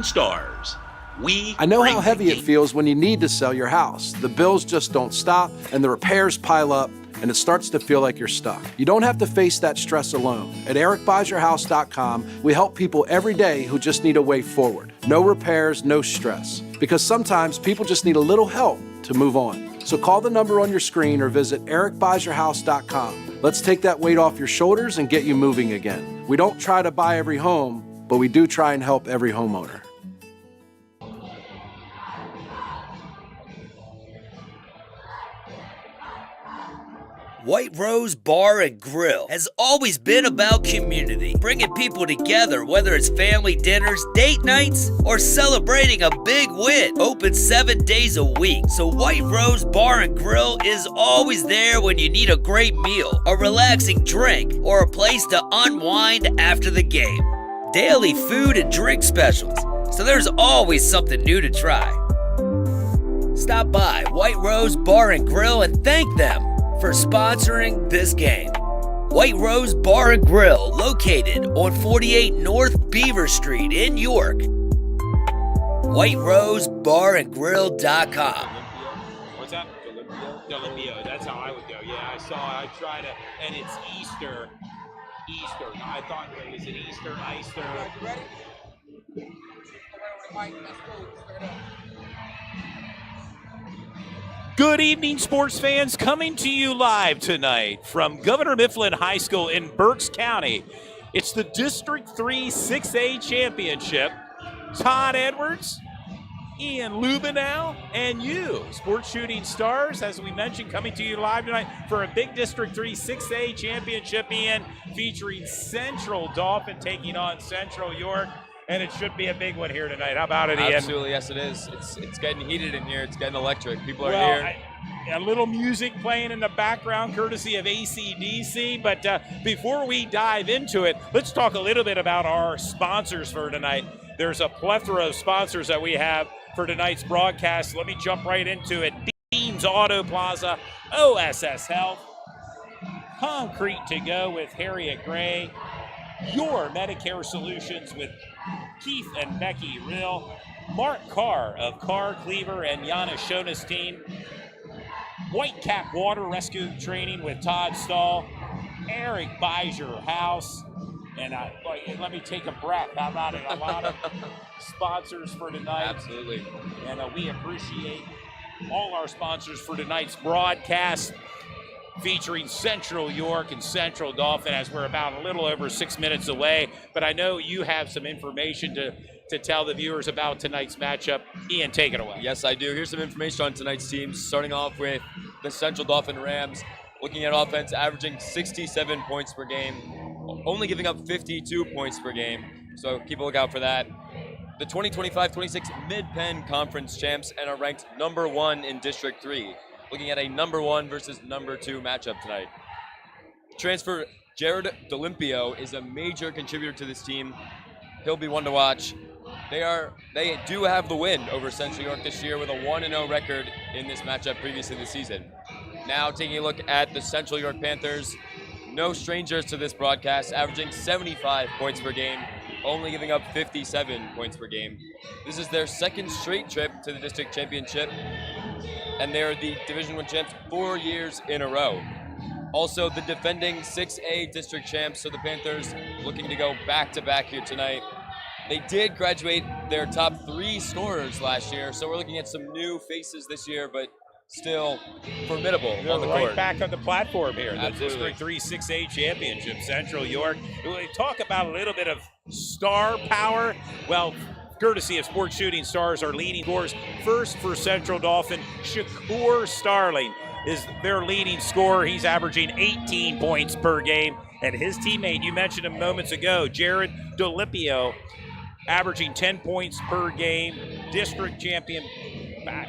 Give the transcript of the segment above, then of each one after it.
Stars. I know how heavy it feels when you need to sell your house. The bills just don't stop, and the repairs pile up, and it starts to feel like you're stuck. You don't have to face that stress alone. At ericbuysyourhouse.com, we help people every day who just need a way forward. No repairs, no stress. Because sometimes people just need a little help to move on. So call the number on your screen or visit ericbuysyourhouse.com. Let's take that weight off your shoulders and get you moving again. We don't try to buy every home, but we do try and help every homeowner. White Rose Bar and Grill has always been about community, bringing people together, whether it's family dinners, date nights, or celebrating a big win. Open 7 days a week, so White Rose Bar and Grill is always there when you need a great meal, a relaxing drink, or a place to unwind after the game. Daily food and drink specials, so there's always something new to try. Stop by White Rose Bar and Grill and thank them for sponsoring this game. White Rose Bar and Grill, located on 48 North Beaver Street in York. WhiteRoseBarandGrill.com. What's that? Dolimpio. That's how I would go. Yeah, I try to, and it's Easter. I thought it was an Easter. You ready? Let's go. Good evening, sports fans. Coming to you live tonight from Governor Mifflin High School in Berks County. It's the District 3 6A Championship. Todd Edwards, Ian Lubenow, and you, Sports Shooting Stars, as we mentioned, coming to you live tonight for a big District 3 6A Championship, Ian, featuring Central Dauphin taking on Central York. And it should be a big one here tonight. How about it, Ian? Absolutely, yes it is. It's getting heated in here. It's getting electric. People are here. A little music playing in the background, courtesy of AC/DC. But before we dive into it, let's talk a little bit about our sponsors for tonight. There's a plethora of sponsors that we have for tonight's broadcast. Let me jump right into it. Dean's Auto Plaza, OSS Health, Concrete to Go with Harriet Gray, Your Medicare Solutions with Keith and Becky Rill, Mark Carr of Carr, Cleaver, and Yana Shona's team, Whitecap Water Rescue Training with Todd Stahl, Eric Buys Your House, and let me take a breath. How about it? A lot of sponsors for tonight. Absolutely. And we appreciate all our sponsors for tonight's broadcast, featuring Central York and Central Dauphin, as we're about a little over 6 minutes away. But I know you have some information to tell the viewers about tonight's matchup. Ian, take it away. Yes, I do. Here's some information on tonight's teams, starting off with the Central Dauphin Rams. Looking at offense, averaging 67 points per game, only giving up 52 points per game. So keep a lookout for that. The 2025-26 Mid-Penn Conference champs and are ranked number 1 in District 3. Looking at a number 1 versus number 2 matchup tonight. Transfer Jared Dolimpio is a major contributor to this team. He'll be one to watch. They do have the win over Central York this year with a 1-0 record in this matchup previously this season. Now taking a look at the Central York Panthers, no strangers to this broadcast, averaging 75 points per game, only giving up 57 points per game. This is their second straight trip to the district championship, and they're the Division I champs 4 years in a row. Also, the defending 6A district champs, so the Panthers looking to go back-to-back here tonight. They did graduate their top 3 scorers last year, so we're looking at some new faces this year, but still formidable on the court. Right back on the platform here, Absolutely. the District 3 6A Championship, Central York. We talk about a little bit of star power. Well, courtesy of Sports Shooting Stars, our leading scorers. First for Central Dauphin, Shakur Starling is their leading scorer. He's averaging 18 points per game. And his teammate, you mentioned him moments ago, Jared Dolimpio, averaging 10 points per game, district champion back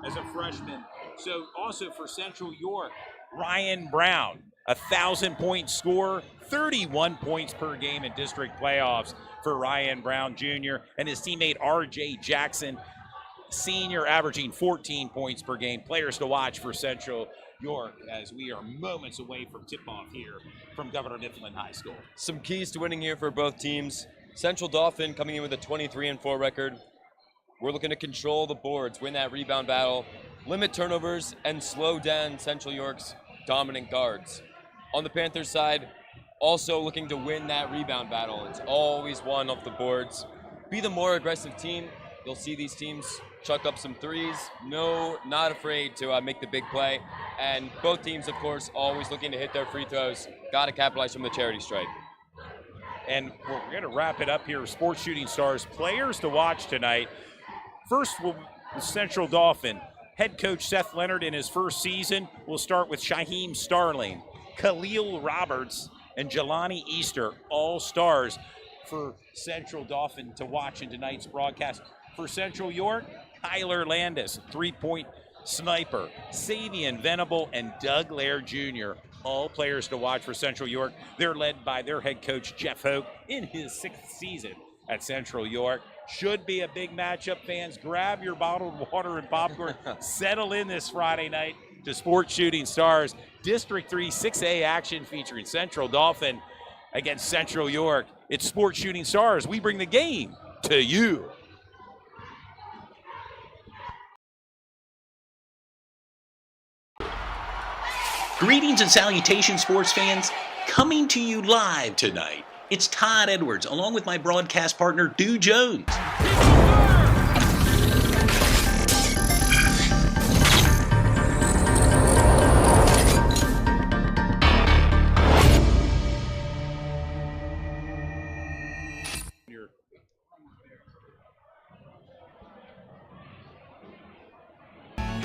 as a freshman. So also for Central York, Ryan Brown, 1,000-point scorer, 31 points per game in district playoffs for Ryan Brown Jr. and his teammate R.J. Jackson, senior, averaging 14 points per game. Players to watch for Central York as we are moments away from tip-off here from Governor Mifflin High School. Some keys to winning here for both teams. Central Dauphin coming in with a 23-4 record. We're looking to control the boards, win that rebound battle, limit turnovers, and slow down Central York's dominant guards. On the Panthers side, also looking to win that rebound battle. It's always one off the boards. Be the more aggressive team. You'll see these teams chuck up some threes. No, not afraid to make the big play. And both teams, of course, always looking to hit their free throws. Got to capitalize from the charity stripe. And we're going to wrap it up here. Sports Shooting Stars players to watch tonight. First, the Central Dauphin. Head coach Seth Leonard in his first season. We'll start with Shaheem Starling, Khalil Roberts, and Jelani Easter, all stars for Central Dauphin to watch in tonight's broadcast. For Central York, Tyler Landis, three-point sniper, Savian Venable, and Doug Laird Jr., all players to watch for Central York. They're led by their head coach, Jeff Hoke, in his 6th season at Central York. Should be a big matchup, fans. Grab your bottled water and popcorn. Settle in this Friday night to Sports Shooting Stars. District 3 6A action featuring Central Dauphin against Central York. It's Sports Shooting Stars. We bring the game to you. Greetings and salutations, sports fans. Coming to you live tonight, it's Todd Edwards, along with my broadcast partner, Dew Jones.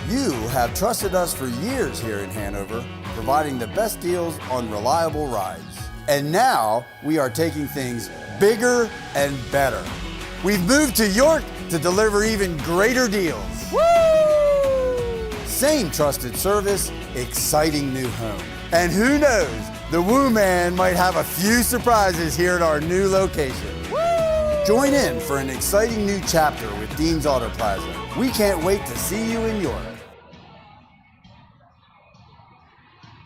You have trusted us for years here in Hanover, providing the best deals on reliable rides. And now we are taking things bigger and better. We've moved to York to deliver even greater deals. Woo! Same trusted service, exciting new home. And who knows, the Woo Man might have a few surprises here at our new location. Woo! Join in for an exciting new chapter with Dean's Auto Plaza. We can't wait to see you in York.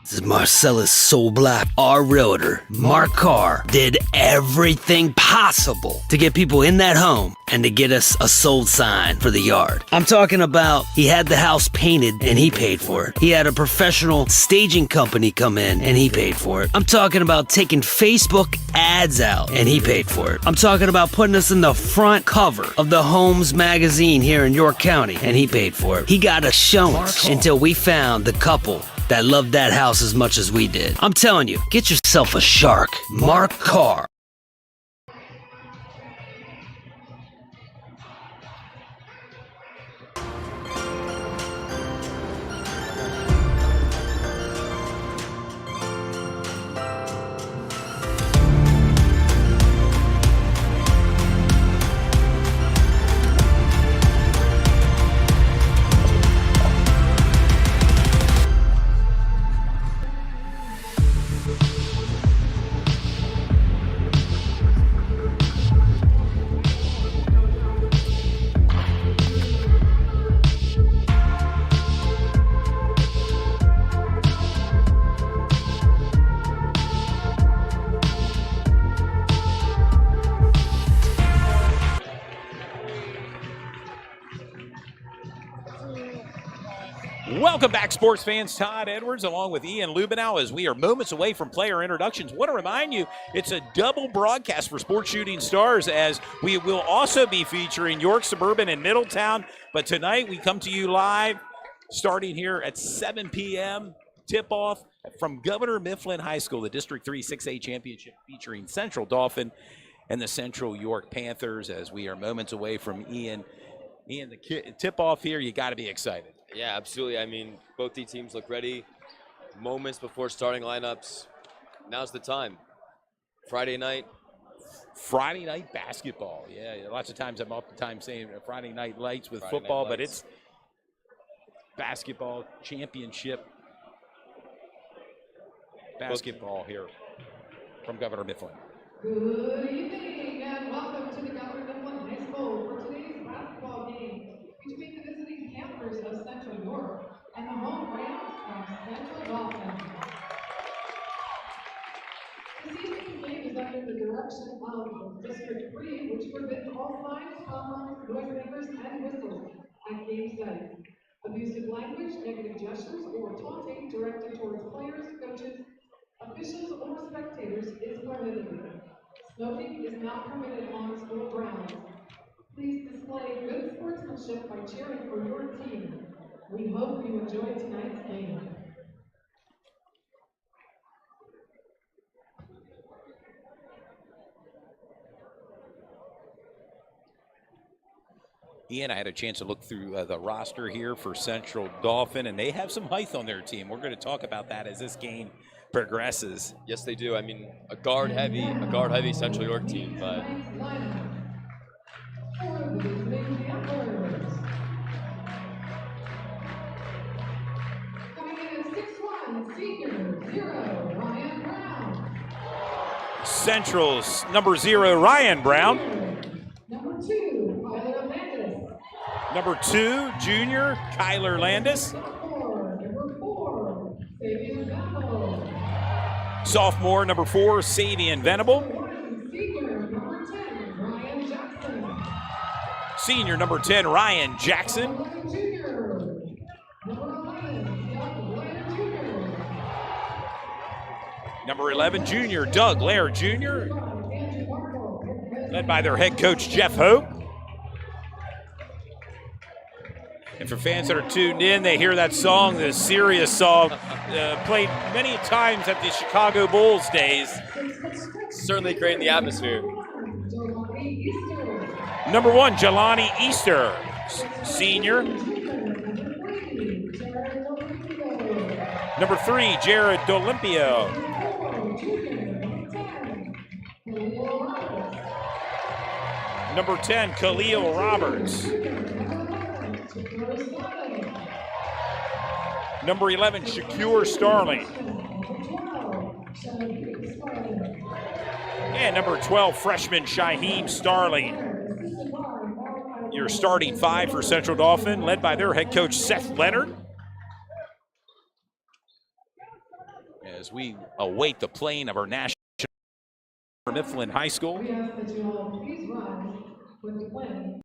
This is Marcellus Soul Black. Our realtor, Mark Carr, did everything possible to get people in that home and to get us a sold sign for the yard. I'm talking about he had the house painted and he paid for it. He had a professional staging company come in and he paid for it. I'm talking about taking Facebook ads out and he paid for it. I'm talking about putting us in the front cover of the Homes magazine here in York County and he paid for it. He got us showing until we found the couple that loved that house as much as we did. I'm telling you, get yourself a shark. Mark Carr. Welcome back, sports fans. Todd Edwards along with Ian Lubenow as we are moments away from player introductions. Want to remind you, it's a double broadcast for Sports Shooting Stars as we will also be featuring York Suburban and Middletown. But tonight we come to you live starting here at 7 p.m. Tip-off from Governor Mifflin High School, the District 3 6A Championship featuring Central Dauphin and the Central York Panthers as we are moments away from Ian. Ian, the tip-off here, you got to be excited. Yeah, absolutely. I mean, both these teams look ready. Moments before starting lineups. Now's the time. Friday night Basketball. Yeah, lots of times I'm off the time saying Friday night lights with Friday football, night but lights. it's basketball championship basketball here from Governor Mifflin. Good evening and welcome to the Governor Mifflin High School for today's basketball game between the visiting Panthers of Central York and the home Rams from Central Dauphin. This evening's game is under the direction of District 3 noisemakers, and whistles at game sites. Abusive language, negative gestures, or taunting directed towards players, coaches, officials, or spectators is prohibited. Smoking is not permitted on school grounds. Please display good sportsmanship by cheering for your team. We hope you enjoy tonight's game. Ian, I had a chance to look through the roster here for Central Dauphin, and they have some height on their team. We're going to talk about that as this game progresses. Yes, they do. I mean, a guard-heavy Central York team, but Coming in at 6'1", senior, 0, Ryan Brown. Central's number 0, Ryan Brown. Number 2, Kyler Landis. Number 2, junior, Kyler Landis. Number 4, Savian Venable. Sophomore, number 4, Savian Venable. Senior, number 10, Ryan Jackson. Senior, number 10, Ryan Jackson. Junior, number 11, Doug Blair Jr. Number 11, junior, Doug Lair Jr., led by their head coach, Jeff Hope. And for fans that are tuned in, they hear that song, the serious song, played many times at the Chicago Bulls days. certainly creating the atmosphere. Number 1, Jelani Easter, senior. Number 3, Jared D'Olimpio. Number 10, Khalil Roberts. Number 11, Shakur Starling. And number 12, freshman Shaheem Starling. Your starting 5 for Central Dauphin, led by their head coach, Seth Leonard. As we await the playing of our national Mifflin High School. We ask that you all please rise with the flag.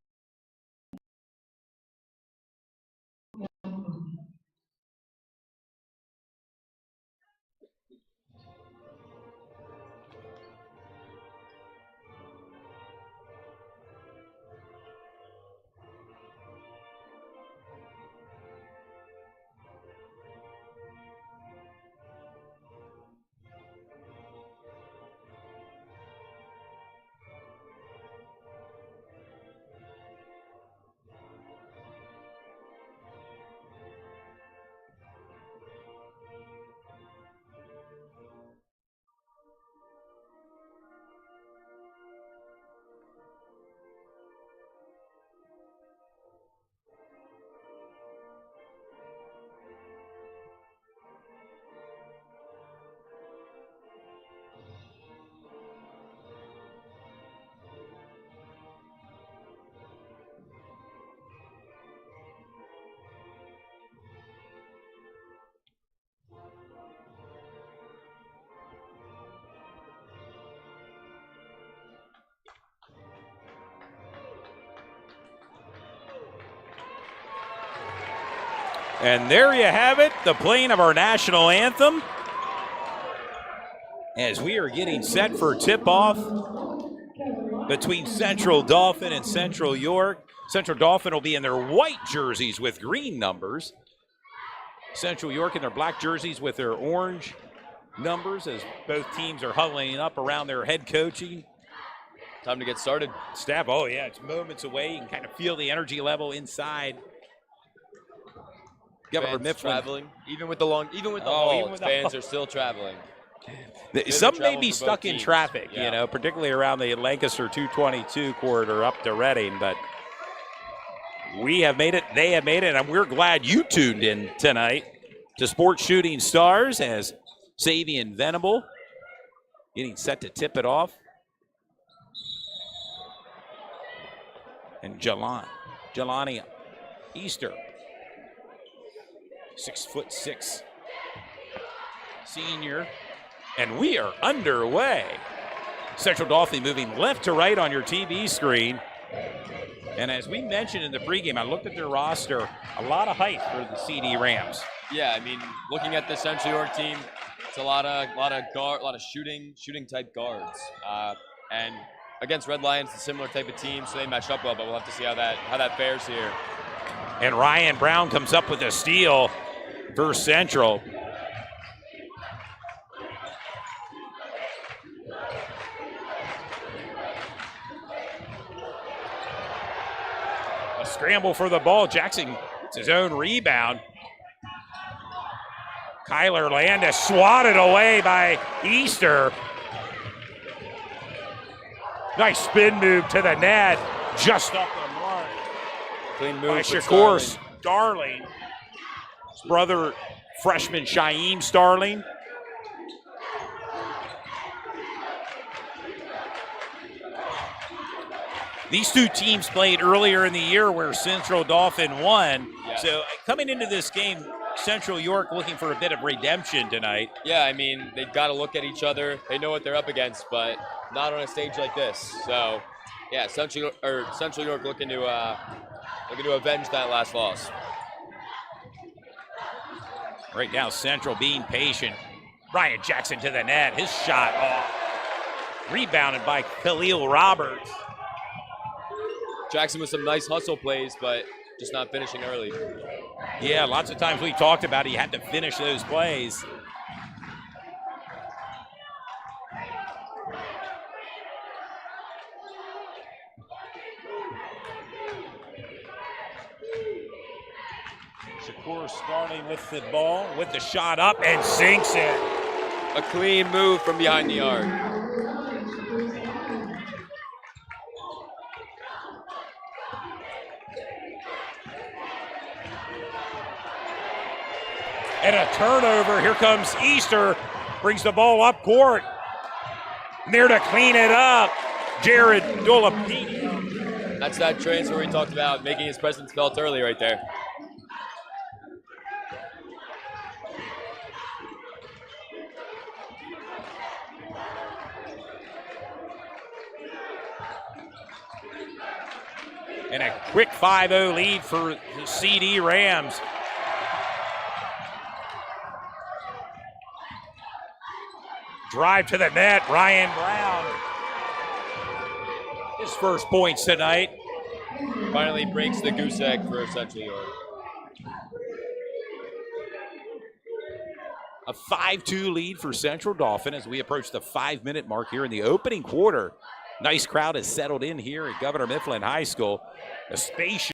And there you have it, the playing of our national anthem. As we are getting set for tip-off between Central Dauphin and Central York. Central Dauphin will be in their white jerseys with green numbers. Central York in their black jerseys with their orange numbers, as both teams are huddling up around their head coaching. Time to get started. Staff, oh yeah, it's moments away. You can kind of feel the energy level inside. Governor Mifflin traveling, even with the haul, fans are still traveling. Some may be stuck in traffic, you know, particularly around the Lancaster 222 corridor up to Reading, but we have made it, they have made it, and we're glad you tuned in tonight to Sports Shooting Stars as Savian Venable getting set to tip it off. And Jelani Easter, 6'6", senior, and we are underway. Central Dauphin moving left to right on your TV screen. And as we mentioned in the pregame, I looked at their roster, a lot of height for the CD Rams. Yeah, I mean, looking at the Central York team, it's a lot of shooting type guards. And against Red Lions, a similar type of team, so they matched up well. But we'll have to see how that fares here. And Ryan Brown comes up with a steal for Central. A scramble for the ball. Jackson gets his own rebound. Kyler Landis swatted away by Easter. Nice spin move to the net. Just up the mark. Clean move By for Shakur Starling. Starling. His brother, freshman Shaheem Starling. These two teams played earlier in the year where Central Dauphin won. Yeah. So coming into this game, Central York looking for a bit of redemption tonight. Yeah, I mean, they've got to look at each other. They know what they're up against, but not on a stage like this. So, yeah, Central York looking to avenge that last loss. Right now, Central being patient. Ryan Jackson to the net. His shot off. Rebounded by Khalil Roberts. Jackson with some nice hustle plays, but just not finishing early. Yeah, lots of times we talked about he had to finish those plays. Shakur Starling with the ball, with the shot up, and sinks it. A clean move from behind the arc. And a turnover. Here comes Easter. Brings the ball up court. There to clean it up. Jared Dolapini. That's that transfer we talked about, making his presence felt early right there. And a quick 5-0 lead for the CD Rams. Drive to the net, Ryan Brown. His first points tonight. Finally breaks the goose egg for Central York. A 5-2 lead for Central Dauphin as we approach the 5-minute mark here in the opening quarter. Nice crowd has settled in here at Governor Mifflin High School. A spacious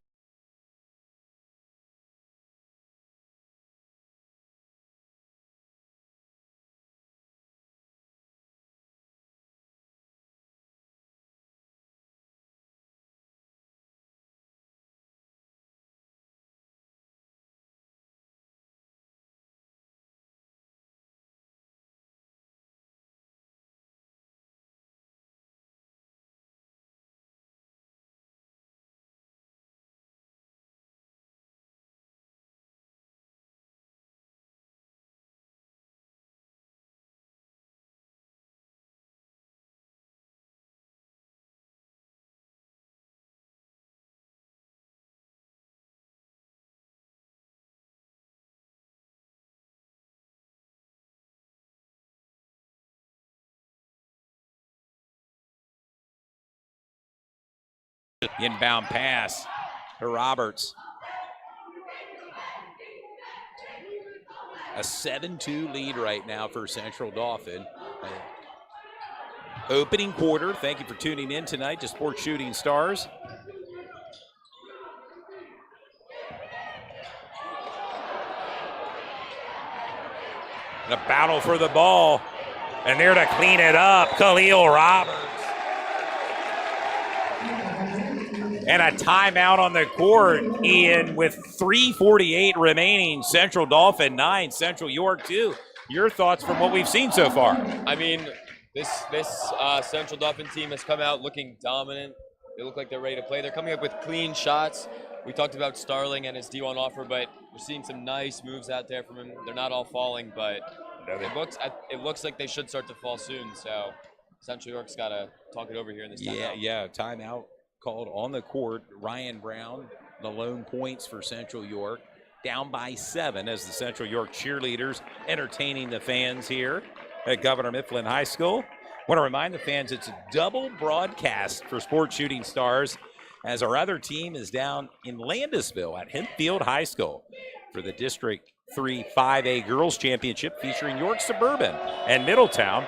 inbound pass to Roberts. A 7-2 lead right now for Central Dauphin. Opening quarter. Thank you for tuning in tonight to Sports Shooting Stars. And a battle for the ball. And there to clean it up, Khalil Roberts. And a timeout on the court, Ian, with 3:48 remaining. Central Dauphin 9, Central York 2. Your thoughts from what we've seen so far? I mean, this Central Dauphin team has come out looking dominant. They look like they're ready to play. They're coming up with clean shots. We talked about Starling and his D1 offer, but we're seeing some nice moves out there from him. They're not all falling, but it looks like they should start to fall soon. So Central York's got to talk it over here in this timeout. Yeah, timeout called on the court. Ryan Brown, the lone points for Central York. Down by 7 as the Central York cheerleaders entertaining the fans here at Governor Mifflin High School. Want to remind the fans it's a double broadcast for Sports Shooting Stars as our other team is down in Landisville at Hempfield High School for the District 3 5A Girls Championship featuring York Suburban and Middletown.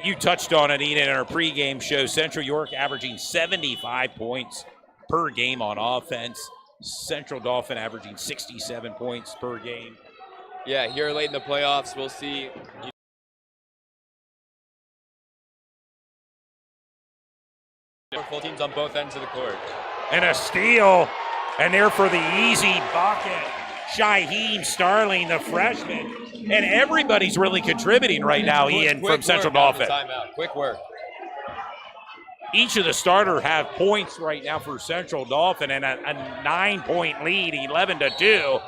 You touched on it, Ian, in our pregame show. Central York averaging 75 points per game on offense. Central Dauphin averaging 67 points per game. Yeah, here late in the playoffs, we'll see. Full teams on both ends of the court. And a steal, and there for the easy bucket. Shaheen Starling, the freshman. And everybody's really contributing right now, Ian, from Central Dauphin. Timeout. Quick work. Each of the starters have points right now for Central Dauphin and a 9-point lead, 11-2.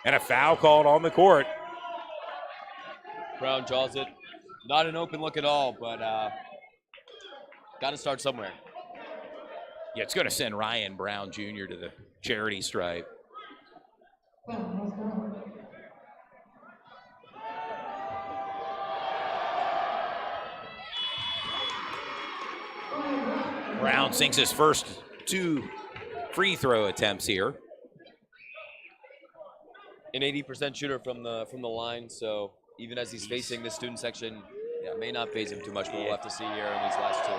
And a foul called on the court. Brown draws it. Not an open look at all, but got to start somewhere. Yeah, it's going to send Ryan Brown Jr. to the charity stripe. Brown sinks his first 2 free throw attempts here. An 80% shooter from the line, so even as he's facing the student section, yeah, may not phase him too much, but we'll have to see here in these last 2.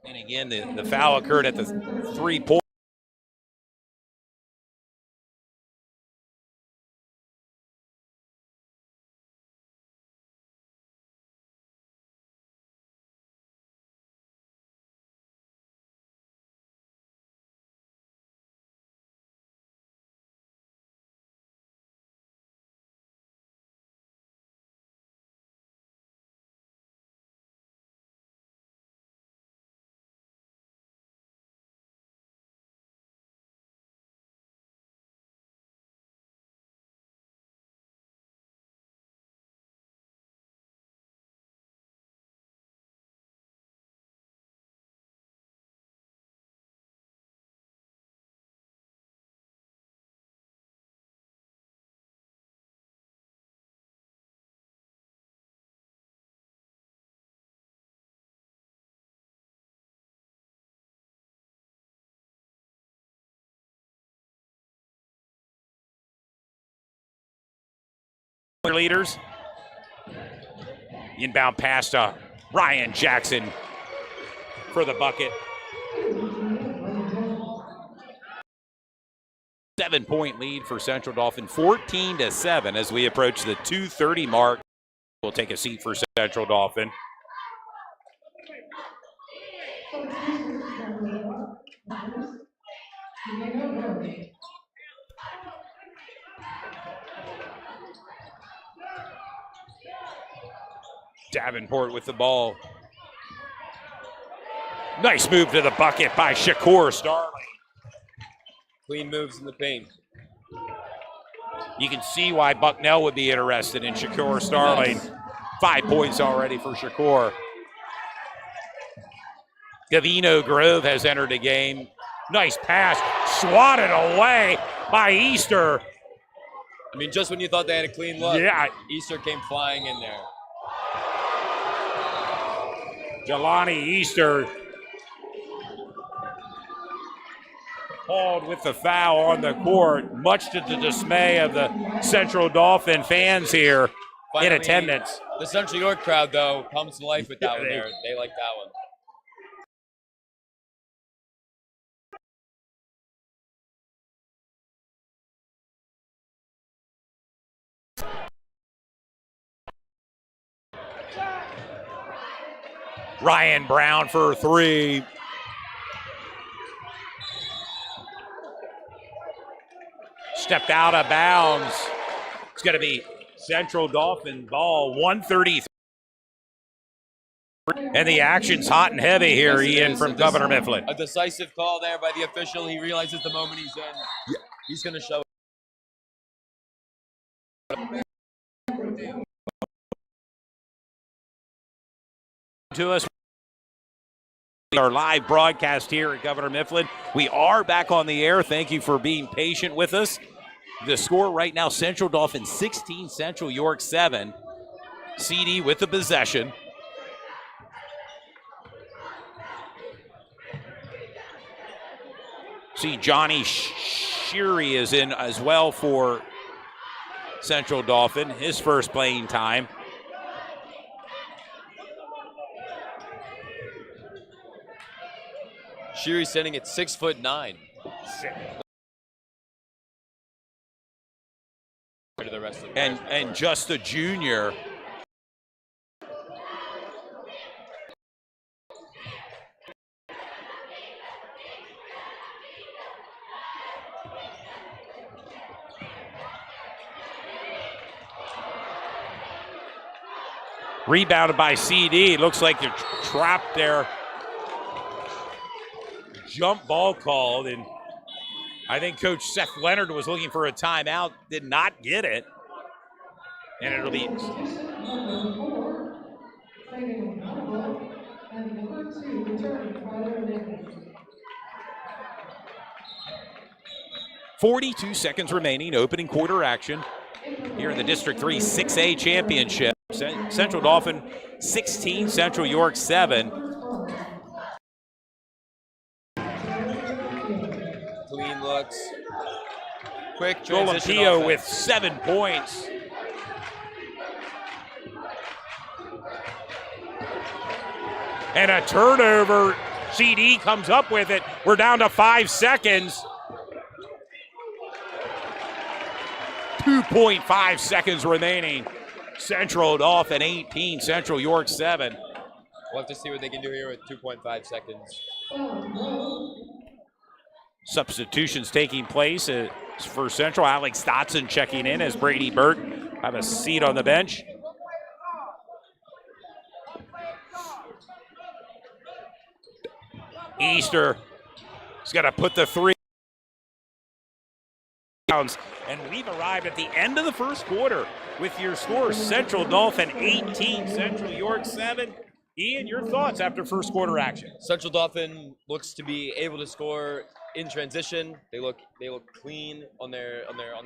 And again, the foul occurred at the 3-point. Leaders. Inbound pass to Ryan Jackson for the bucket. 7-point lead for Central Dauphin, 14-7 as we approach the 2:30 mark. We'll take a seat for Central Dauphin. Davenport with the ball. Nice move to the bucket by Shakur Starling. Clean moves in the paint. You can see why Bucknell would be interested in Shakur Starling. 5 points already for Shakur. Gavino Grove has entered the game. Nice pass, swatted away by Easter. I mean, just when you thought they had a clean look, Yeah. Easter came flying in there. Jelani Easter called with the foul on the court, much to the dismay of the Central Dauphin fans here Finally, in attendance. The Central York crowd, though, comes to life with that one there. They like that one. Ryan Brown for 3. Stepped out of bounds. It's going to be Central Dauphin ball, 133. And the action's hot and heavy here, Ian, from Governor Mifflin. A decisive call there by the official. He realizes the moment he's in, he's going to show to us. Our live broadcast here at Governor Mifflin. We are back on the air. Thank you for being patient with us. The score right now, Central Dauphin 16, Central York 7. CD with the possession. See, Johnny Sheary is in as well for Central Dauphin, his first playing time. Sheary standing at 6'9". To the rest of the and just a junior. Rebounded by CD. Looks like they're trapped there. Jump ball called, and I think Coach Seth Leonard was looking for a timeout, did not get it. And it'll be Number 4, saving Honorable, and number 2, returning Tyler Hernandez. 42 seconds remaining, opening quarter action here in the District 3 6A Championship. Central Dauphin 16, Central York 7. Clean looks. Quick transition. Golempio with 7 points. And a turnover. CD comes up with it. We're down to 5 seconds. 2.5 seconds remaining. Central Dauphin 18, Central York 7. We'll have to see what they can do here with 2.5 seconds. Substitutions taking place for Central. Alex Dotson checking in as Brady Burt have a seat on the bench. Easter is going to put the 3 downs. And we've arrived at the end of the first quarter with your score. Central Dauphin 18, Central York 7. Ian, your thoughts after first quarter action? Central Dauphin looks to be able to score in transition. They look clean on their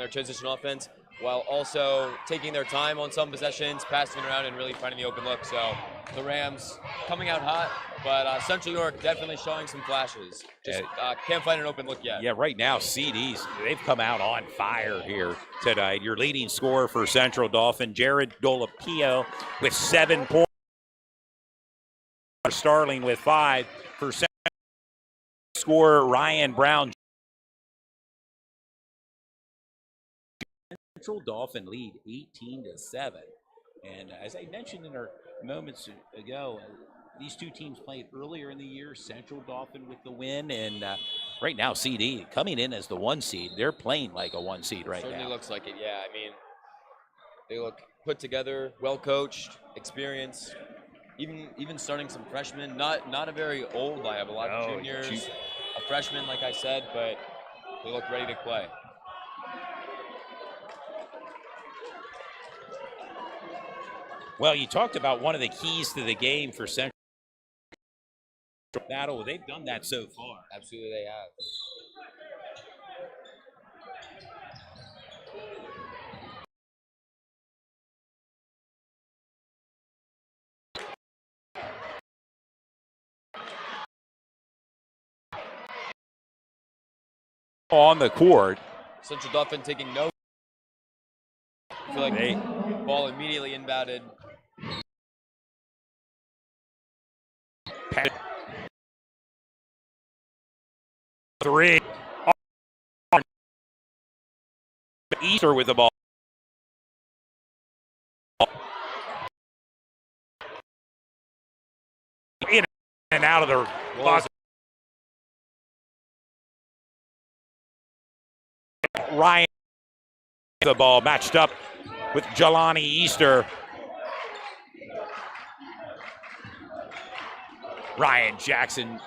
transition offense, while also taking their time on some possessions, passing it around, and really finding the open look. So the Rams coming out hot, but Central York definitely showing some flashes. Just can't find an open look yet. Yeah, right now CDs, they've come out on fire here tonight. Your leading scorer for Central Dauphin, Jared Golempio with 7 points. Starling with 5 for Central. Scorer Ryan Brown. Central Dauphin lead 18-7. And as I mentioned in our moments ago, these two teams played earlier in the year. Central Dauphin with the win, and right now CD coming in as the 1 seed. They're playing like a 1 seed right now. Certainly looks like it, yeah. I mean, they look put together, well coached, experienced. Even starting some freshmen, not a very old lineup, a lot of juniors, a freshman, like I said, but they look ready to play. Well, you talked about one of the keys to the game for Central battle. They've done that so far. Absolutely, they have. On the court. Central Dauphin taking no. I feel like the ball immediately inbounded. Three. Easter with the ball. In and out of the box. Ryan the ball matched up with Jelani Easter. Ryan Jackson,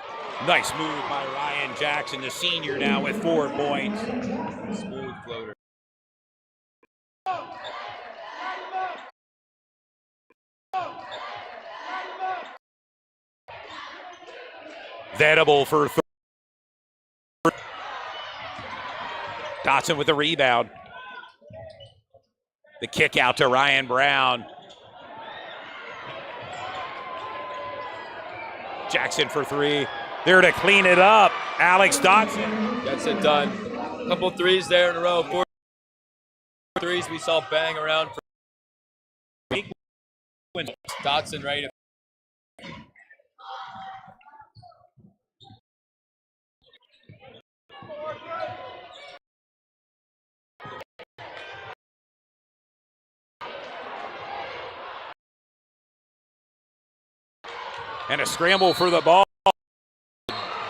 nice move by Ryan Jackson, the senior now with 4 points. Smooth floater. Venable for Dotson with the rebound. The kick out to Ryan Brown. Jackson for 3. There to clean it up. Alex Dotson. Gets it done. A couple threes there in a row. 4 threes we saw bang around for Dotson right. And a scramble for the ball.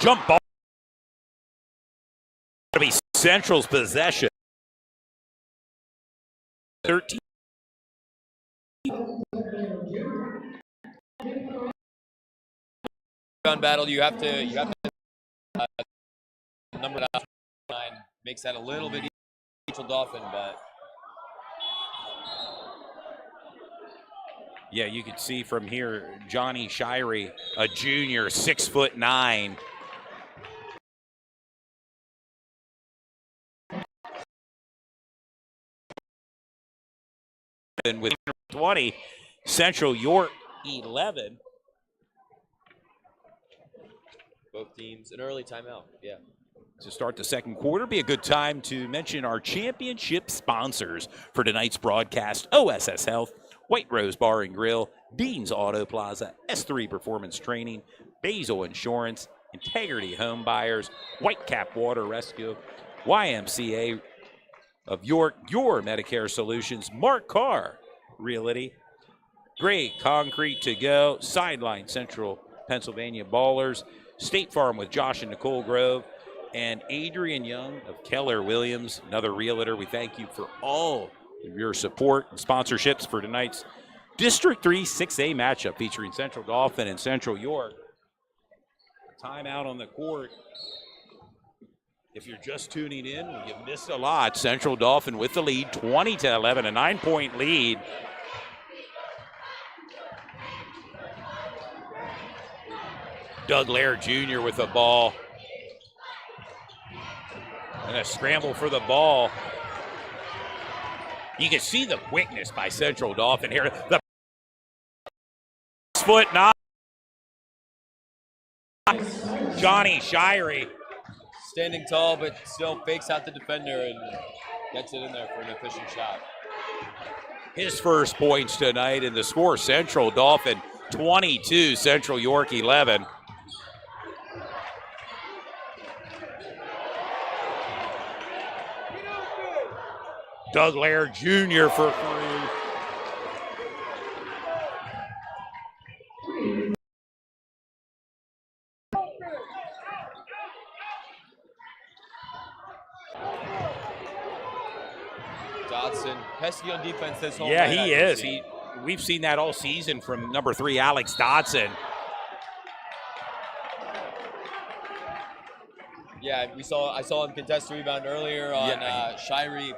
Jump ball. To be Central's possession. 13. Battle, you have to number 9 makes that a little bit easier for Dauphin, but yeah, you can see from here, Johnny Shirey, a junior, 6'9". And with 20, Central York 11. both teams an early timeout. Yeah. To start the second quarter, be a good time to mention our championship sponsors for tonight's broadcast: OSS Health, White Rose Bar and Grill, Dean's Auto Plaza, S3 Performance Training, Basil Insurance, Integrity Home Buyers, Whitecap Water Rescue, YMCA of York, Your Medicare Solutions, Mark Carr Realty, Great Concrete to Go, Sideline Central Pennsylvania Ballers, State Farm with Josh and Nicole Grove, and Adrian Young of Keller Williams, another realtor. We thank you for all of your support and sponsorships for tonight's District 3 6A matchup featuring Central Dauphin and Central York. Timeout on the court. If you're just tuning in, you've missed a lot. Central Dauphin with the lead, 20-11, a 9-point lead. Doug Laird Jr. with the ball. And a scramble for the ball. You can see the quickness by Central Dauphin here. The 6'9". Johnny Shirey. Standing tall, but still fakes out the defender and gets it in there for an efficient shot. His first points tonight in the score. Central Dauphin 22, Central York 11. Doug Laird Jr. for 3. Dotson, pesky on defense this whole Yeah, night, he is. We've seen that all season from number 3, Alex Dotson. Yeah, I saw him contest a rebound earlier on Shirey.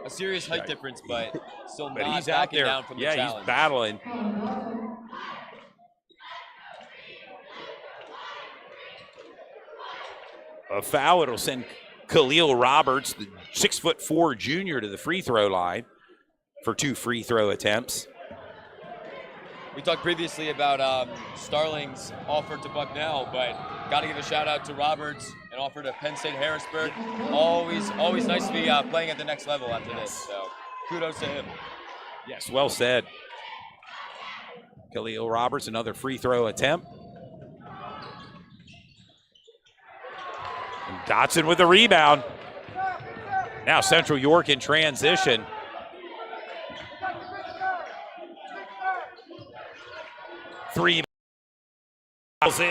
A serious height difference, but still But not he's out backing there. down from the Yeah, challenge. he's battling. A foul, it'll send Khalil Roberts, the 6'4" junior, to the free throw line for 2 free throw attempts. We talked previously about Starling's offer to Bucknell, but got to give a shout out to Roberts and offer to Penn State Harrisburg. Always nice to be playing at the next level after this. So kudos to him. Yes, well said. Khalil Roberts, another free throw attempt. And Dotson with the rebound. Now Central York in transition. Three balls in.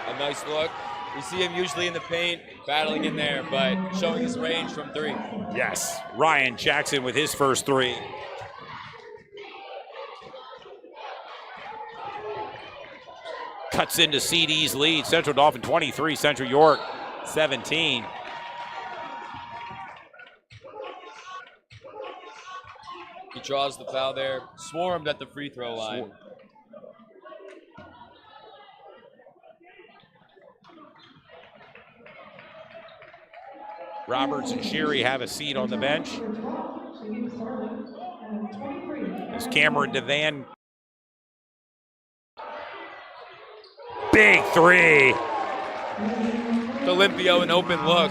A nice look. We see him usually in the paint, battling in there, but showing his range from 3. Yes, Ryan Jackson with his first 3. cuts into CD's lead. Central Dauphin 23, Central York 17. He draws the foul there, swarmed at the free throw line. Roberts and Sherry have a seat on the bench. As Cameron Devan. Big three. Olympio an open look.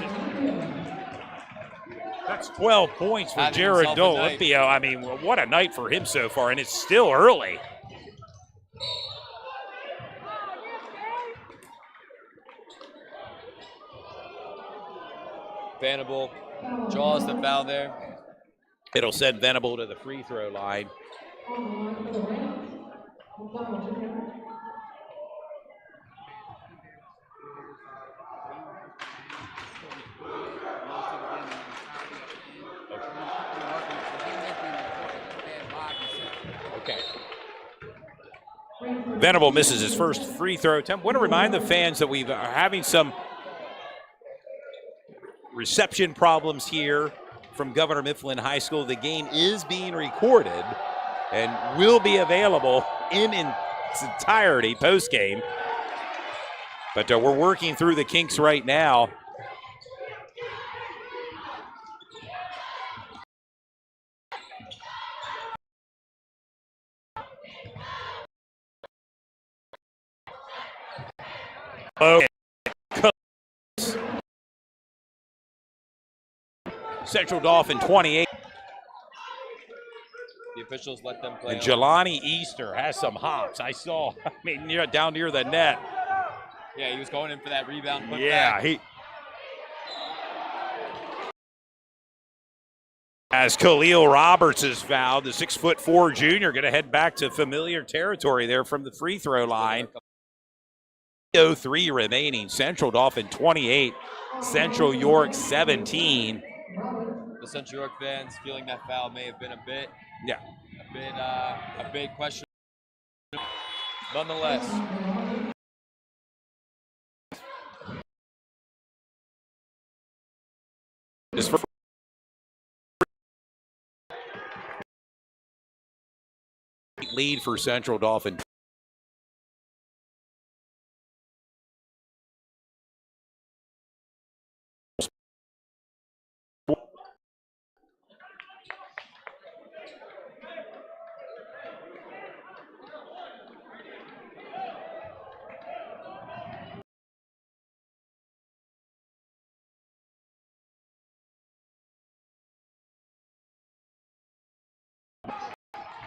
That's 12 points for Having Jared himself a night. Olympio. I mean, what a night for him so far, and it's still early. Vanable draws the foul there. It'll send Venable to the free throw line. Okay. Venable misses his first free throw attempt. Want to remind the fans that we are having some reception problems here from Governor Mifflin High School. The game is being recorded and will be available in its entirety post-game. But we're working through the kinks right now. Okay. Central Dauphin 28. The officials let them play. And Jelani Easter has some hops. I saw, down near the net. Yeah, he was going in for that rebound. Yeah, he. As Khalil Roberts is fouled, the 6'4" junior going to head back to familiar territory there from the free throw line. 3:03 remaining. Central Dauphin 28, Central York 17. The Central York fans feeling that foul may have been a bit question. Nonetheless. Lead for Central Dauphin.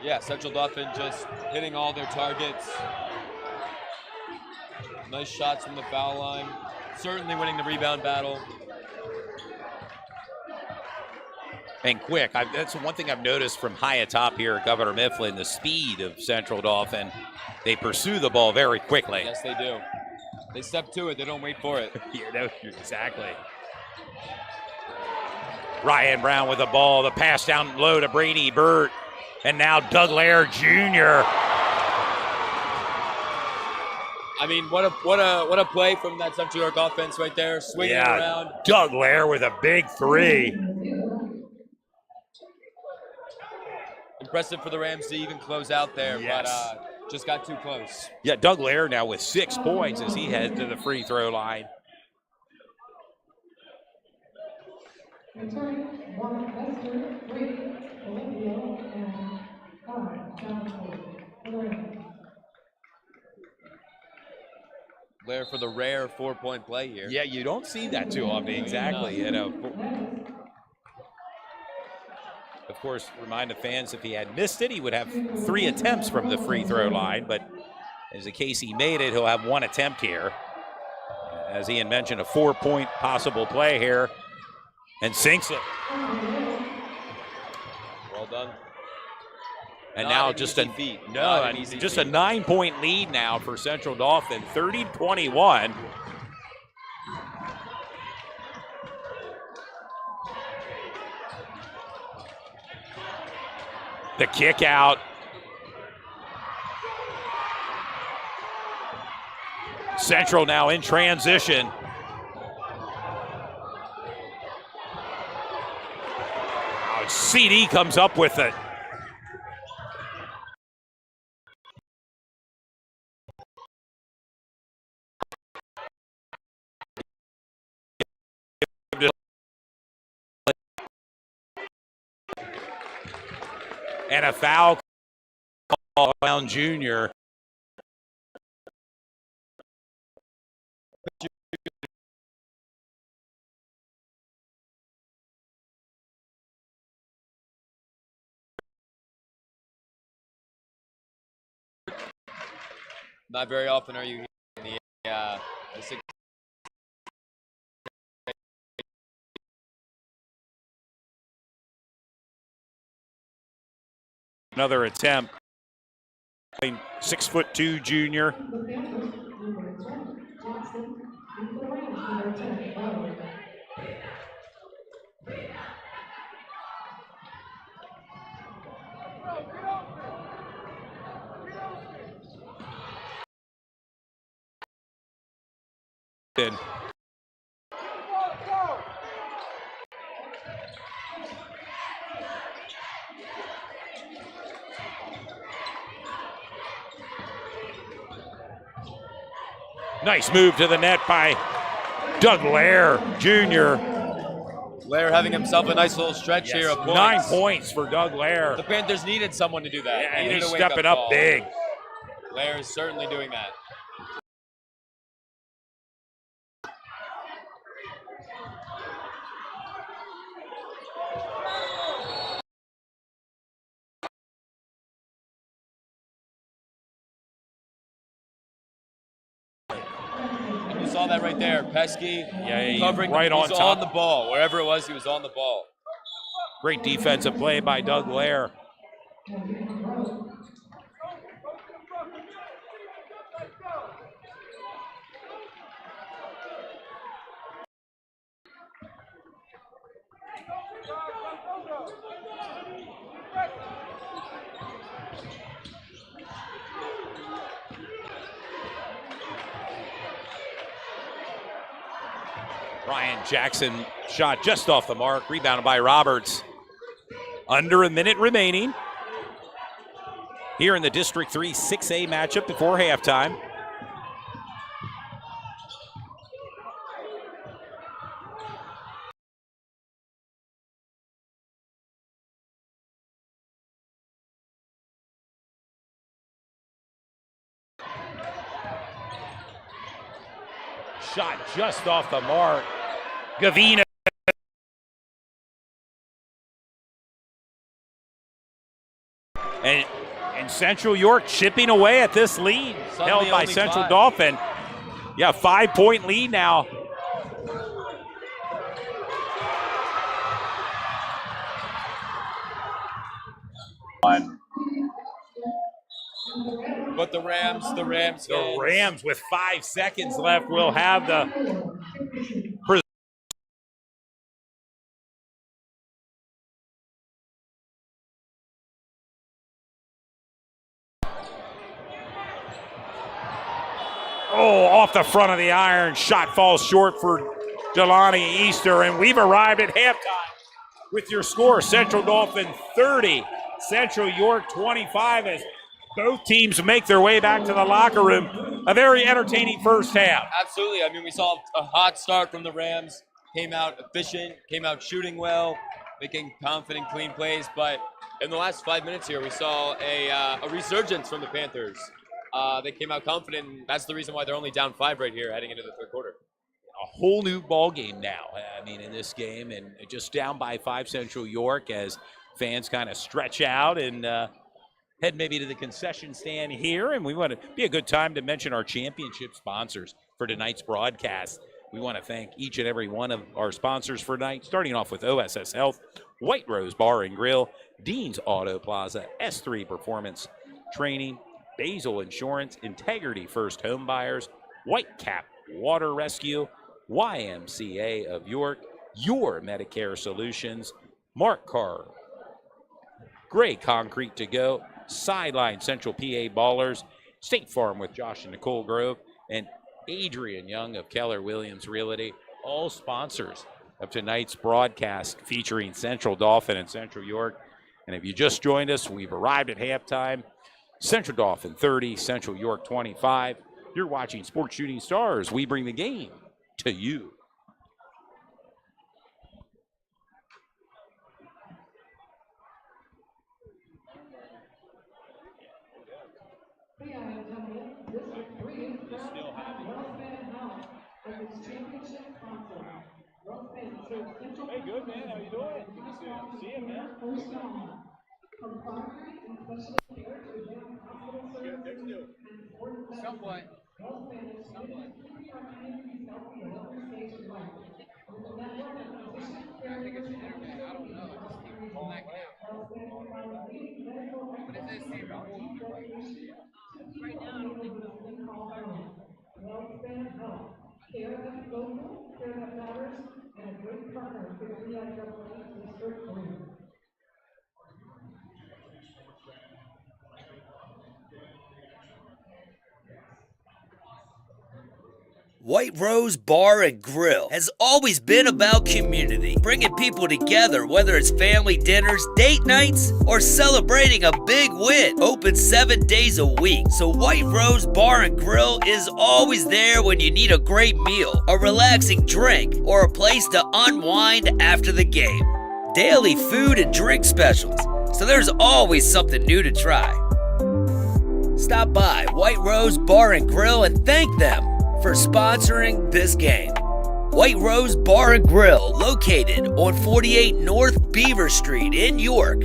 Yeah, Central Dauphin just hitting all their targets. Nice shots from the foul line. Certainly winning the rebound battle. And quick. That's one thing I've noticed from high atop here at Governor Mifflin, the speed of Central Dauphin. They pursue the ball very quickly. Yes, they do. They step to it. They don't wait for it. Exactly. Ryan Brown with the ball. The pass down low to Brady Burt. And now Doug Lair Jr. I mean, what a play from that Central York offense right there, swinging around. Doug Lair with a big three. Impressive for the Rams to even close out there, but just got too close. Yeah, Doug Lair now with 6 points as he heads to the free throw line. Lair for the rare 4-point play here. Yeah, you don't see that too often. Exactly. Of course, remind the fans if he had missed it, he would have 3 attempts from the free throw line. But as the case he made it, he'll have 1 attempt here. As Ian mentioned, a 4-point possible play here. And sinks it. Well done. And now just a 9-point lead now for Central Dauphin, 30-21. The kick out. Central now in transition. CD comes up with it. And a foul call on Junior. Not very often are you in the six. Another attempt. 6'2" junior. Nice move to the net by Doug Lair, Jr. Lair having himself a nice little stretch here of points. 9 points for Doug Lair. The Panthers needed someone to do that. Yeah, and he's stepping up big. Lair is certainly doing that. You saw that right there. Pesky covering right on top. on the ball. Wherever it was, he was on the ball. Great defensive play by Doug Lair. Ryan Jackson shot just off the mark, rebounded by Roberts. Under a minute remaining here in the District 3 6A matchup before halftime. Shot just off the mark. Gavina. And Central York chipping away at this lead, held by Central Dauphin. Yeah, 5-point lead now. But the Rams with 5 seconds left will have the off the front of the iron. Shot falls short for Jelani Easter, and we've arrived at halftime with your score. Central Dauphin 30, Central York 25, as both teams make their way back to the locker room. A very entertaining first half. Absolutely. I mean, we saw a hot start from the Rams. Came out efficient, came out shooting well, making confident, clean plays. But in the last 5 minutes here, we saw a resurgence from the Panthers. They came out confident, and that's the reason why they're only down 5 right here heading into the third quarter. A whole new ball game now, I mean, in this game, and just down by 5 Central York as fans kind of stretch out and head maybe to the concession stand here. And we want to be a good time to mention our championship sponsors for tonight's broadcast. We want to thank each and every one of our sponsors for tonight, starting off with OSS Health, White Rose Bar and Grill, Dean's Auto Plaza, S3 Performance Training, Basil Insurance, Integrity First Home Buyers, White Cap Water Rescue, YMCA of York, Your Medicare Solutions, Mark Carr, Gray Concrete to Go, Sideline Central PA Ballers, State Farm with Josh and Nicole Grove, and Adrian Young of Keller Williams Realty, all sponsors of tonight's broadcast featuring Central Dauphin and Central York. And if you just joined us, we've arrived at halftime. Central Dauphin 30, Central York 25. You're watching Sports Shooting Stars. We bring the game to you. District 3 is proud to have Wellspan Health as its championship sponsor. Wellspan serves Central. Hey, good, man. How you doing? See you, man. First on. From primary and specialty care to advanced hospital services and sports medicine. Wellspan is committed to keeping our communities healthy at every stage of life. With a network of physicians, caregivers, and facilities across the region, Wellspan provides leading medical expertise and deep dedication to people in neighborhoods we call home. Wellspan Health. Care that's local, care that matters, and a great partner for the VFW District 3. White Rose Bar and Grill has always been about community, bringing people together, whether it's family dinners, date nights, or celebrating a big win. Open 7 days a week, so White Rose Bar and Grill is always there when you need a great meal, a relaxing drink, or a place to unwind after the game. Daily food and drink specials, so there's always something new to try. Stop by White Rose Bar and Grill and thank them for sponsoring this game. White Rose Bar and Grill, located on 48 North Beaver Street in York.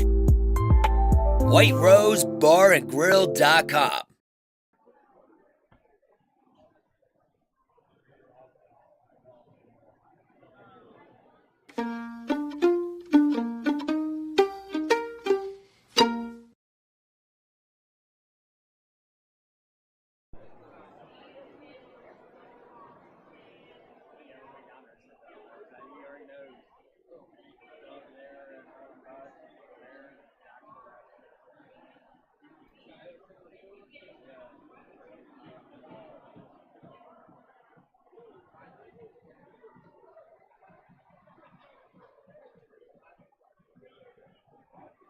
WhiteRoseBarandGrill.com.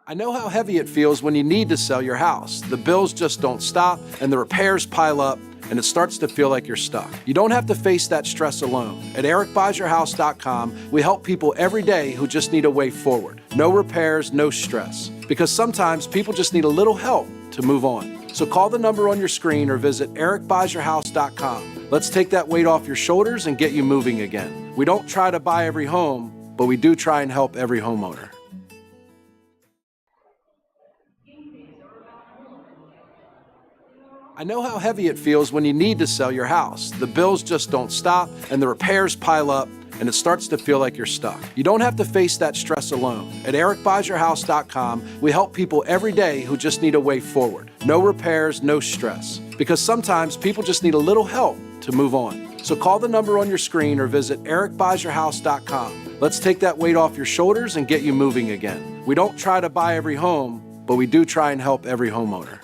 I know how heavy it feels when you need to sell your house. The bills just don't stop, and the repairs pile up, and it starts to feel like you're stuck. You don't have to face that stress alone. At ericbuysyourhouse.com, we help people every day who just need a way forward. No repairs, no stress. Because sometimes people just need a little help to move on. So call the number on your screen or visit ericbuysyourhouse.com. Let's take that weight off your shoulders and get you moving again. We don't try to buy every home, but we do try and help every homeowner. I know how heavy it feels when you need to sell your house. The bills just don't stop, and the repairs pile up, and it starts to feel like you're stuck. You don't have to face that stress alone. At ericbuysyourhouse.com, we help people every day who just need a way forward. No repairs, no stress. Because sometimes people just need a little help to move on. So call the number on your screen or visit ericbuysyourhouse.com. Let's take that weight off your shoulders and get you moving again. We don't try to buy every home, but we do try and help every homeowner.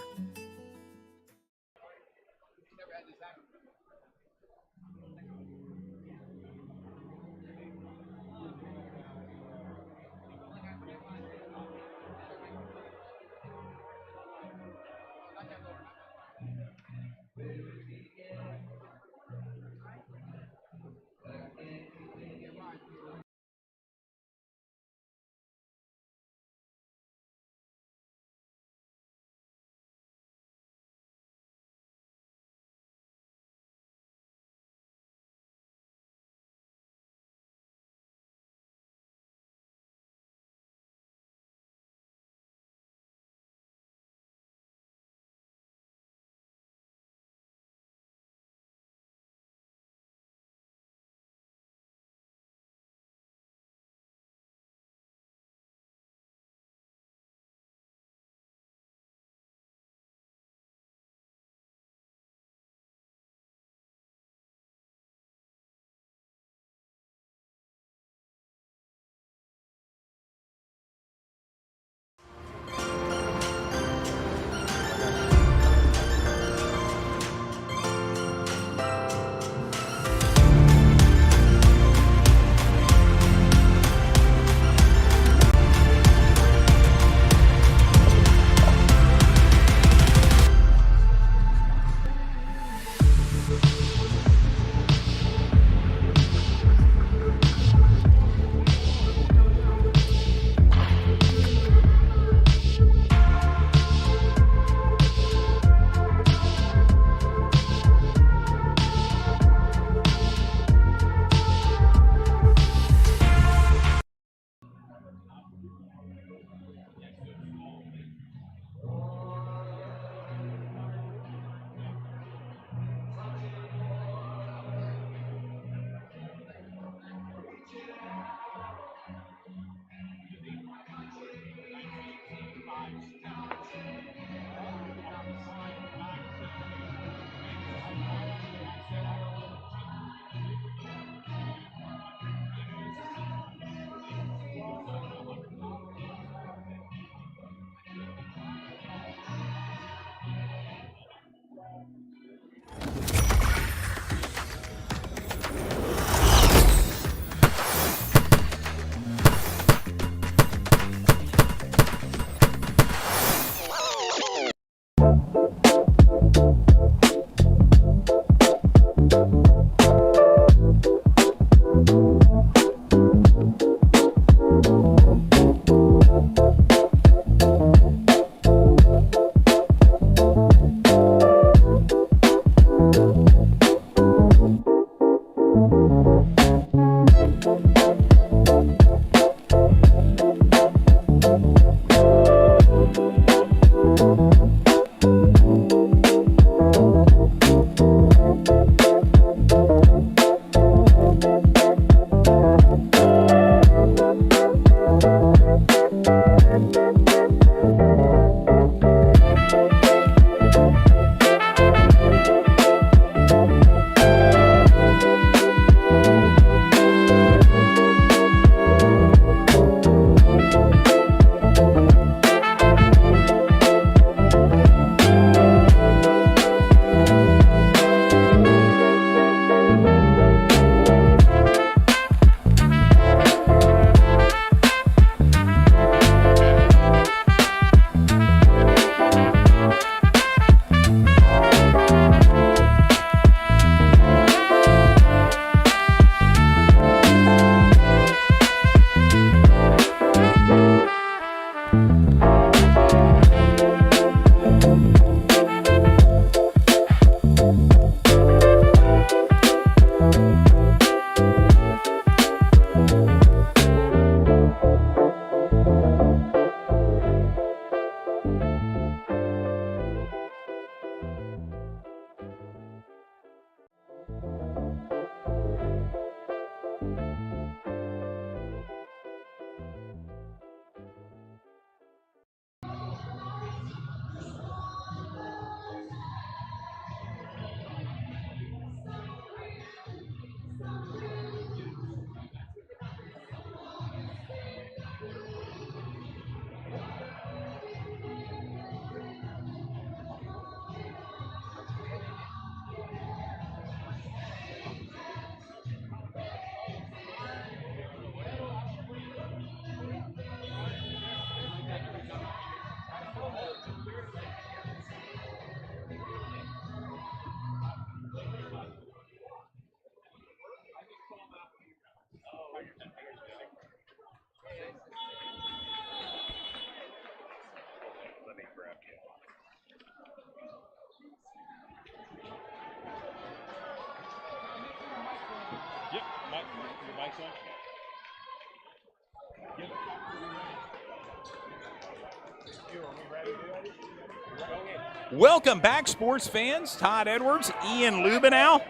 Welcome back, sports fans. Todd Edwards, Ian Lubenow,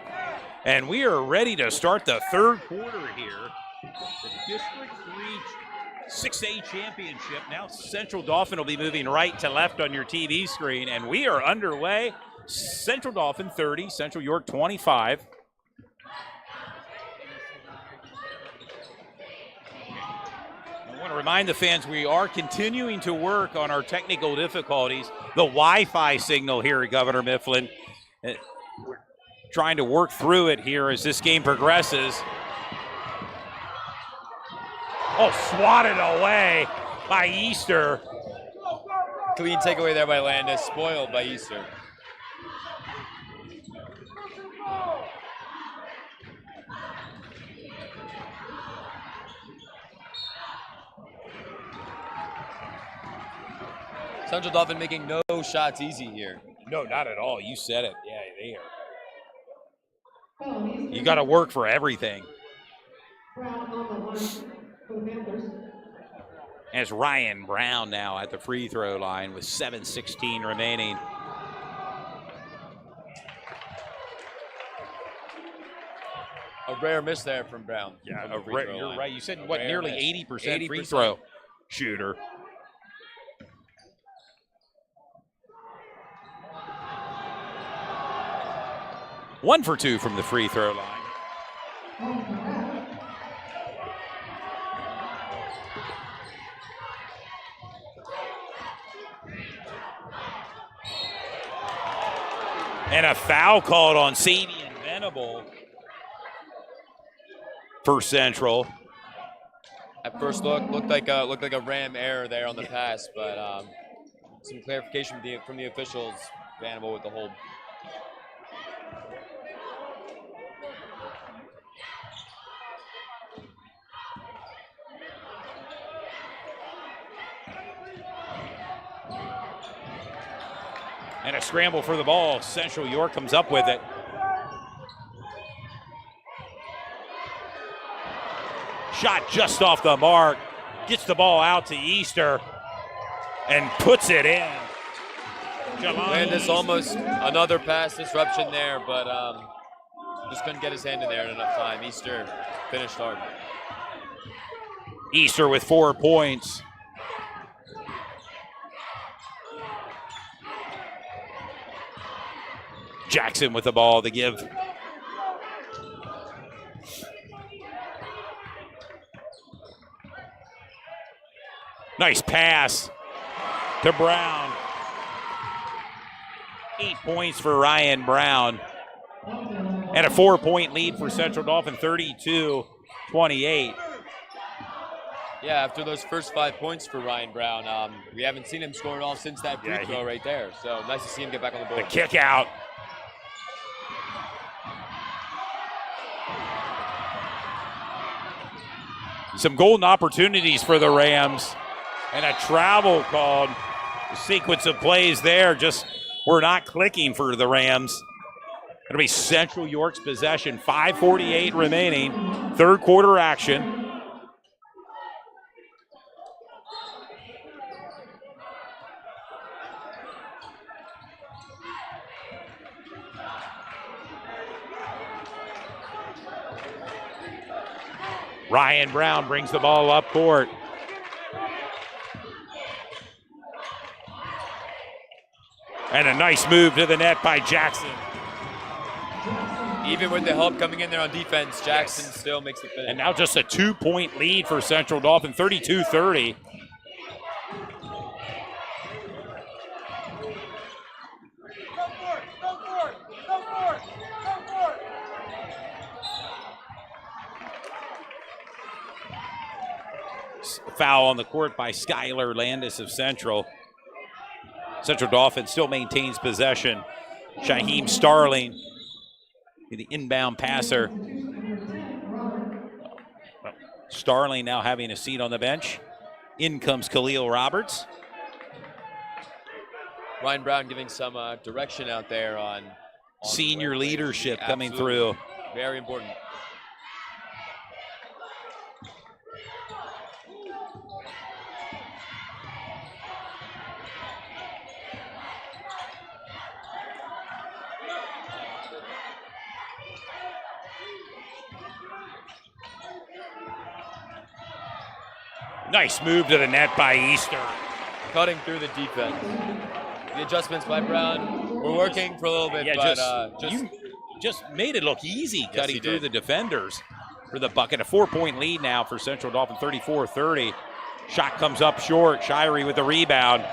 and we are ready to start the third quarter here. The District 3 6A championship. Now Central Dauphin will be moving right to left on your TV screen, and we are underway. Central Dauphin 30, Central York 25. I want to remind the fans we are continuing to work on our technical difficulties. The Wi-Fi signal here at Governor Mifflin. We're trying to work through it here as this game progresses. Oh, swatted away by Easter. Clean takeaway there by Landis, spoiled by Easter. Central Dauphin making no shots easy here. No, not at all. You said it. Yeah, they are. Oh, You got to work for everything. Brown on the line for the Panthers. As Ryan Brown now at the free throw line with 7:16 remaining. A rare miss there from Brown. Yeah, from the free throw you're line. right. You said, A what, rare nearly miss. 80% free throw shooter. One for two from the free throw line. And a foul called on Sabian Venable for Central. At first looked like a Ram error there on the pass, but some clarification from the officials. Venable with the hold. And a scramble for the ball. Central York comes up with it. Shot just off the mark. Gets the ball out to Easter and puts it in. Landis almost another pass disruption there, but just couldn't get his hand in there in enough time. Easter finished hard. Easter with 4 points. Jackson with the ball to give. Nice pass to Brown. 8 points for Ryan Brown. And a 4-point lead for Central Dauphin, 32-28. Yeah, after those first 5 points for Ryan Brown, we haven't seen him score at all since that free throw right there. So nice to see him get back on the board. The kick out. Some golden opportunities for the Rams. And a travel called. The sequence of plays there just were not clicking for the Rams. It'll be Central York's possession. 5:48 remaining. Third quarter action. Ryan Brown brings the ball up court. And a nice move to the net by Jackson. Even with the help coming in there on defense, Jackson still makes the finish. And now just a 2-point lead for Central Dauphin, 32-30. Foul on the court by Skylar Landis of Central. Central Dauphin still maintains possession. Shaheem Starling, the inbound passer. Starling now having a seat on the bench. In comes Khalil Roberts. Ryan Brown giving some direction out there on senior leadership coming Absolutely. through. Very important. Nice move to the net by Easter. Cutting through the defense. The adjustments by Brown were working for a little bit, you just made it look easy cutting through the defenders for the bucket. A 4-point lead now for Central Dauphin, 34-30. Shot comes up short. Shirey with the rebound.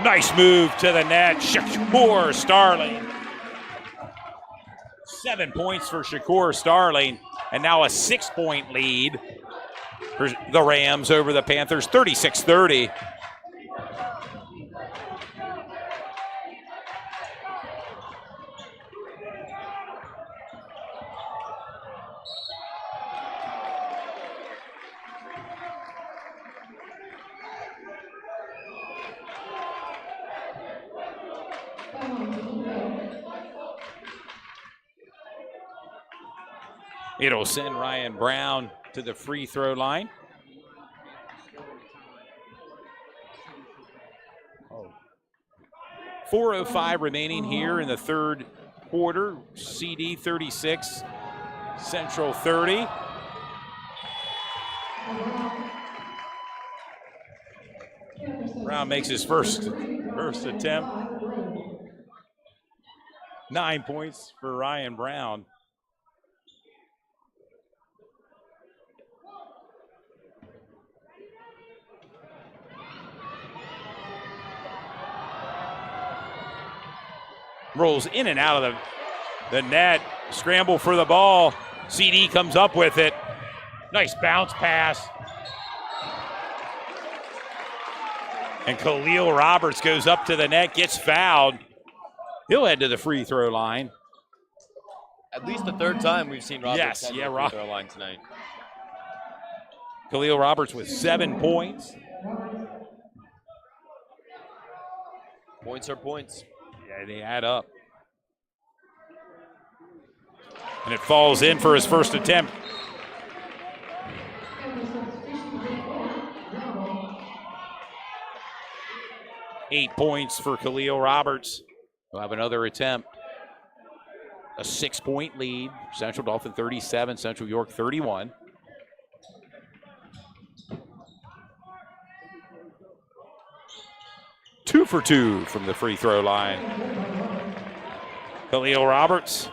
Nice move to the net. Shakur Starling. 7 points for Shakur Starling. And now a 6-point lead for the Rams over the Panthers, 36-30. It'll send Ryan Brown to the free throw line. Oh. 4:05 remaining here in the third quarter. CD 36, Central 30. Brown makes his first attempt. 9 points for Ryan Brown. Rolls in and out of the net. Scramble for the ball. CD comes up with it. Nice bounce pass. And Khalil Roberts goes up to the net, gets fouled. He'll head to the free throw line. At least the third time we've seen Roberts Yes, head to yeah, the free throw line tonight. Khalil Roberts with 7 points. Points are points. Yeah, they add up. And it falls in for his first attempt. And the substitution report, zero. 8 points for Khalil Roberts. We'll have another attempt. A 6-point lead. Central Dauphin 37, Central York 31. Two for two from the free throw line. Khalil Roberts.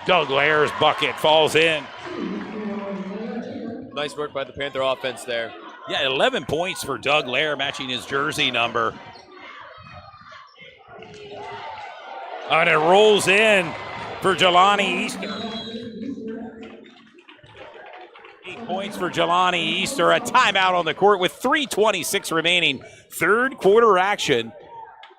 Doug Lair's bucket falls in. Nice work by the Panther offense there. Yeah, 11 points for Doug Lair, matching his jersey number. And it rolls in for Jelani Easter. 8 points for Jelani Easter. A timeout on the court with 3:26 remaining. Third quarter action.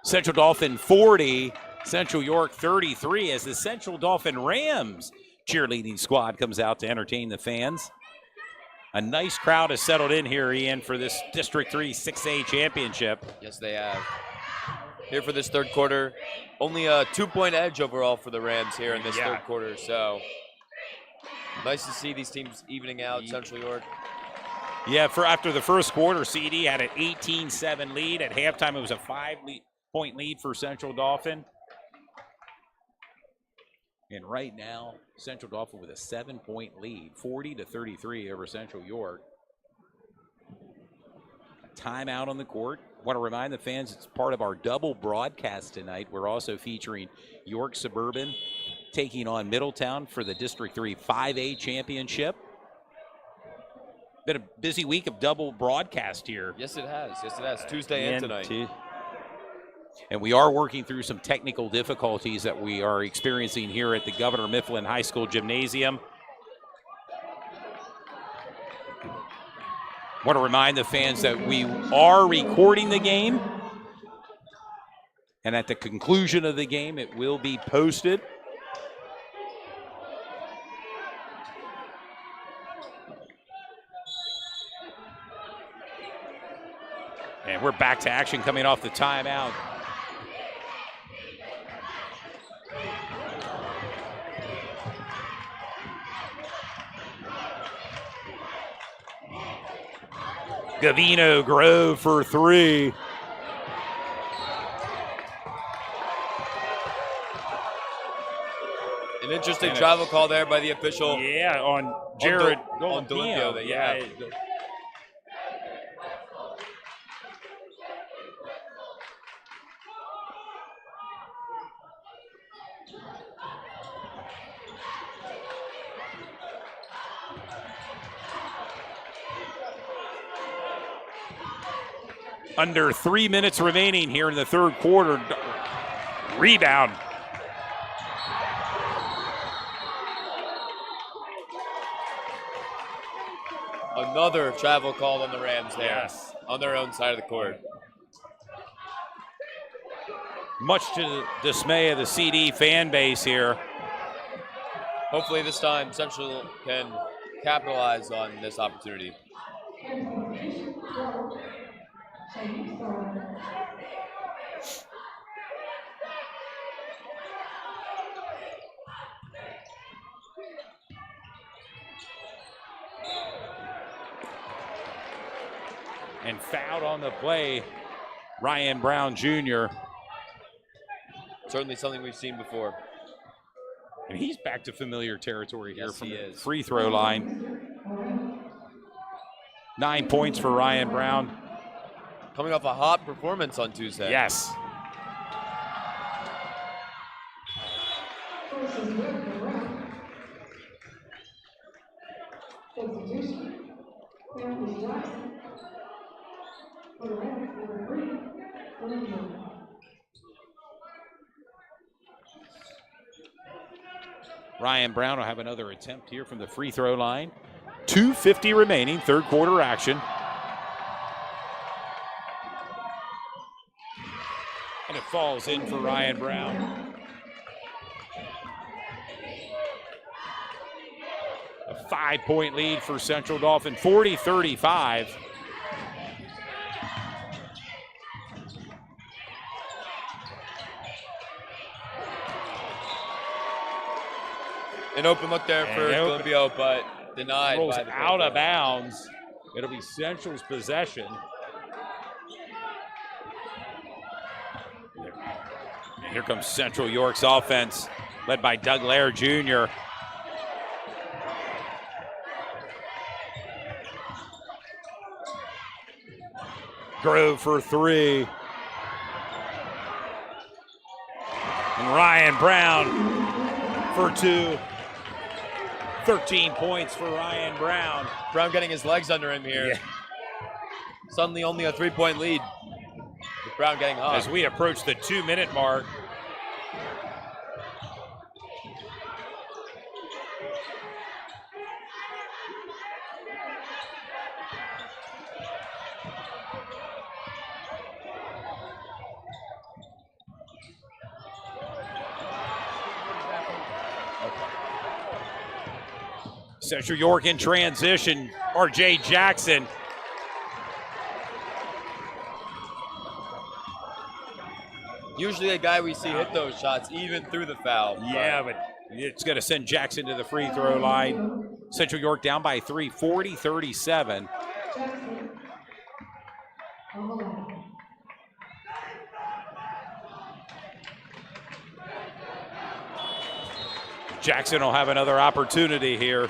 Central Dauphin 40, Central York 33, as the Central Dauphin Rams cheerleading squad comes out to entertain the fans. A nice crowd has settled in here, Ian, for this District 3 6A championship. Yes, they have. Here for this third quarter, only a 2-point edge overall for the Rams here in this third quarter. So nice to see these teams evening out. Central York. Yeah, for after the first quarter, CD had an 18-7 lead. At halftime, it was a 5-point lead for Central Dauphin. And right now, Central Dauphin with a 7-point lead, 40-33 over Central York. A timeout on the court. Want to remind the fans it's part of our double broadcast tonight. We're also featuring York Suburban taking on Middletown for the District 3 5A championship. Been a busy week of double broadcast here. Yes, it has. Yes, it has. Tuesday and tonight. And we are working through some technical difficulties that we are experiencing here at the Governor Mifflin High School Gymnasium. Want to remind the fans that we are recording the game. And at the conclusion of the game, it will be posted. And we're back to action coming off the timeout. Gavino Grove for three. An interesting travel call there by the official. Yeah, on Jared on Dolimpio. Yeah. Under 3 minutes remaining here in the third quarter. Rebound. Another travel call on the Rams there. Yes. On their own side of the court. Much to the dismay of the CD fan base here. Hopefully this time Central can capitalize on this opportunity. And fouled on the play, Ryan Brown Jr. Certainly something we've seen before. And he's back to familiar territory here from the is. free throw line. 9 points for Ryan Brown. Coming off a hot performance on Tuesday. Yes. Ryan Brown will have another attempt here from the free throw line. 2:50 remaining, third quarter action. And it falls in for Ryan Brown. A 5-point lead for Central Dauphin, 40-35. An open look there for Globio, but denied Rolls by the out Panthers. of bounds. It'll be Central's possession. And here comes Central York's offense, led by Doug Lair Jr. Grove for 3. And Ryan Brown for 2. 13 points for Ryan Brown. Brown getting his legs under him here. Yeah. Suddenly only a 3-point lead. With Brown getting hot. As we approach the 2-minute mark. Central York in transition. R.J. Jackson. Usually a guy we see hit those shots even through the foul. Yeah, but it's going to send Jackson to the free throw line. Central York down by 3, 40-37. Jackson. On the line. Jackson will have another opportunity here.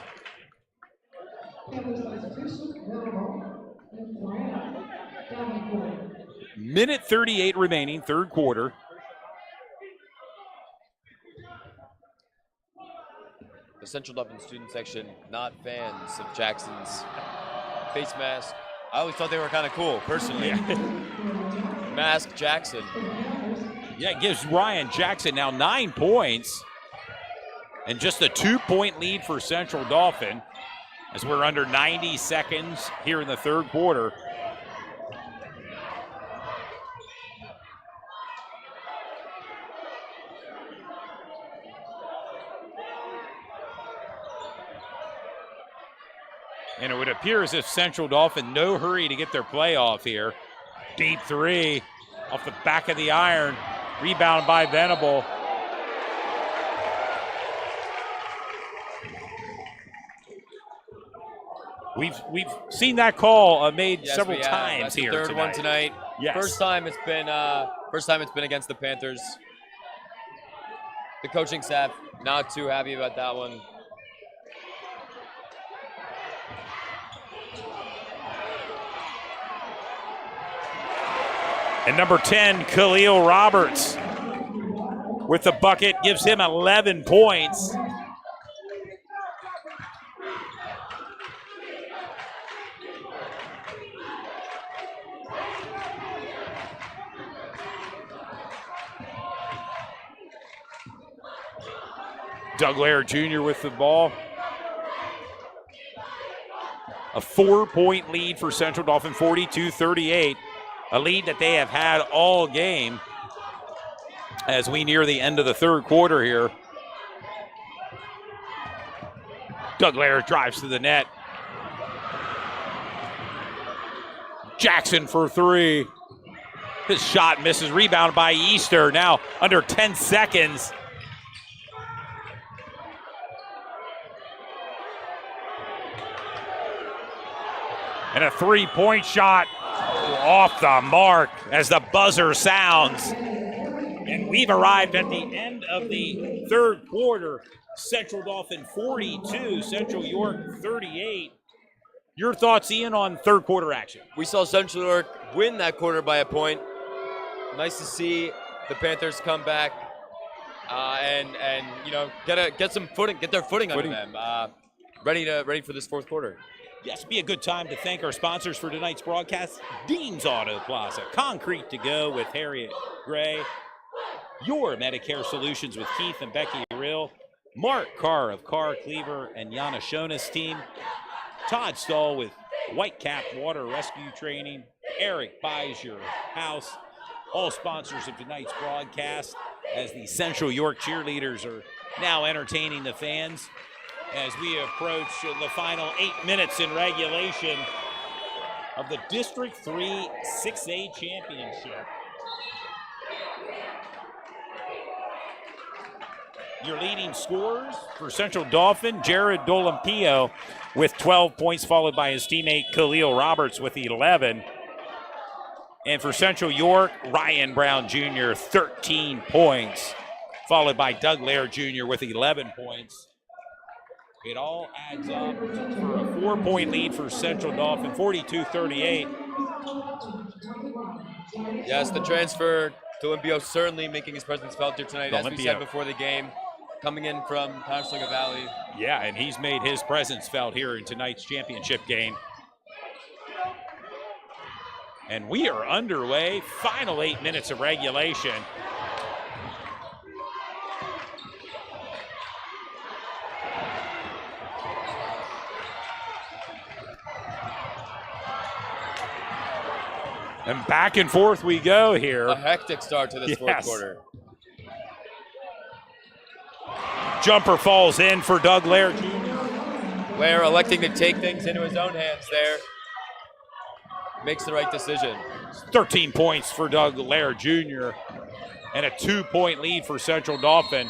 Panthers substitution, Miller, and Graham. Down by 4. Minute 38 remaining, third quarter. The Central Dauphin student section not fans of Jackson's face mask. I always thought they were kind of cool, personally. Mask Jackson. Yeah, it gives Ryan Jackson now 9 points. And just a 2-point lead for Central Dauphin as we're under 90 seconds here in the third quarter. And it would appear as if Central Dauphin, no hurry to get their playoff here. Deep 3 off the back of the iron. Rebound by Venable. We've seen that call made several times That's here the third tonight. one tonight. Yes. First time it's been against the Panthers. The coaching staff not too happy about that one. And number 10, Khalil Roberts with the bucket, gives him 11 points. Doug Lair Jr. with the ball. A 4-point lead for Central Dauphin, 42-38. A lead that they have had all game as we near the end of the third quarter here. Doug Lair drives to the net. Jackson for 3. His shot misses, rebound by Easter. Now under 10 seconds. And a 3-point shot off the mark as the buzzer sounds. And we've arrived at the end of the third quarter. Central Dauphin 42, Central York 38. Your thoughts, Ian, on third quarter action? We saw Central York win that quarter by a point. Nice to see the Panthers come back and you know get their footing under them. Ready for this fourth quarter. Yes, be a good time to thank our sponsors for tonight's broadcast. Dean's Auto Plaza, Concrete to Go with Harriet Gray, Your Medicare Solutions with Keith and Becky Rill, Mark Carr of Carr, Cleaver, and Yana Shona's team, Todd Stahl with Whitecap Water Rescue Training, Eric Buys Your House, all sponsors of tonight's broadcast as the Central York cheerleaders are now entertaining the fans. as we approach the final 8 minutes in regulation of the District 3 6A Championship. Your leading scorers for Central Dauphin, Jared Dolampio with 12 points, followed by his teammate Khalil Roberts with 11. And for Central York, Ryan Brown Jr., 13 points, followed by Doug Laird Jr. with 11 points. It all adds up for a 4-point lead for Central Dauphin, 42-38. Yes, the transfer to Olympio certainly making his presence felt here tonight. As we said before the game, coming in from Conestoga Valley. Yeah, and he's made his presence felt here in tonight's championship game. And we are underway, final 8 minutes of regulation. And back and forth we go here. A hectic start to this fourth quarter. Jumper falls in for Doug Laird Jr. Laird electing to take things into his own hands there. Makes the right decision. 13 points for Doug Laird Jr. and a 2-point lead for Central Dauphin.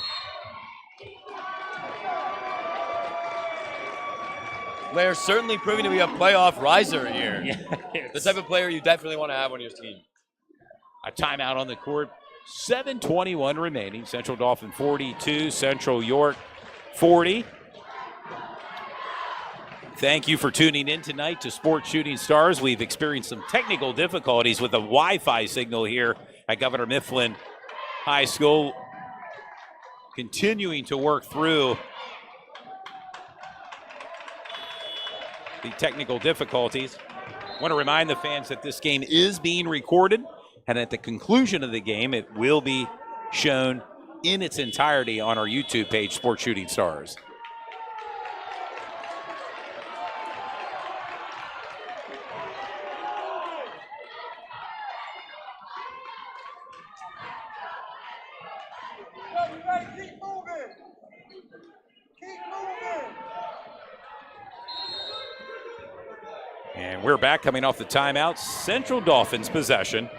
Laird certainly proving to be a playoff riser here. Yeah, the type of player you definitely want to have on your team. A timeout on the court. 7:21 remaining. Central Dauphin 42, Central York 40. Thank you for tuning in tonight to Sports Shooting Stars. We've experienced some technical difficulties with the Wi-Fi signal here at Governor Mifflin High School. Continuing to work through the technical difficulties. I want to remind the fans that this game is being recorded, and at the conclusion of the game, it will be shown in its entirety on our YouTube page, Sports Shooting Stars. And we're back coming off the timeout. Central Dauphin's possession.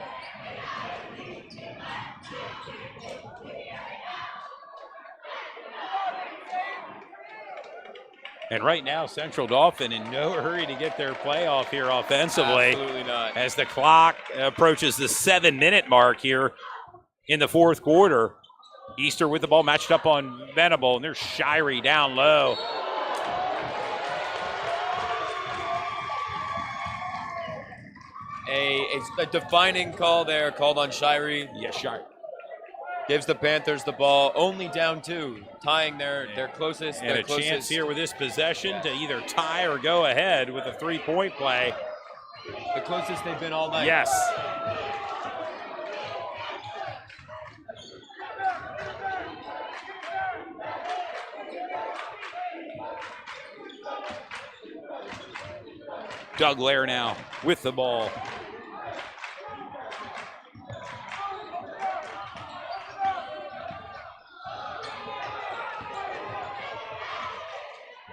And right now, Central Dauphin in no hurry to get their playoff here offensively. Absolutely not. As the clock approaches the 7-minute mark here in the fourth quarter. Easter with the ball matched up on Venable, and there's Shirey down low. A defining call there, called on Shirey. Yes, Shirey. Gives the Panthers the ball, only down 2, tying their closest. And a chance here with this possession to either tie or go ahead with a 3-point play. The closest they've been all night. Yes. Doug Lair now with the ball.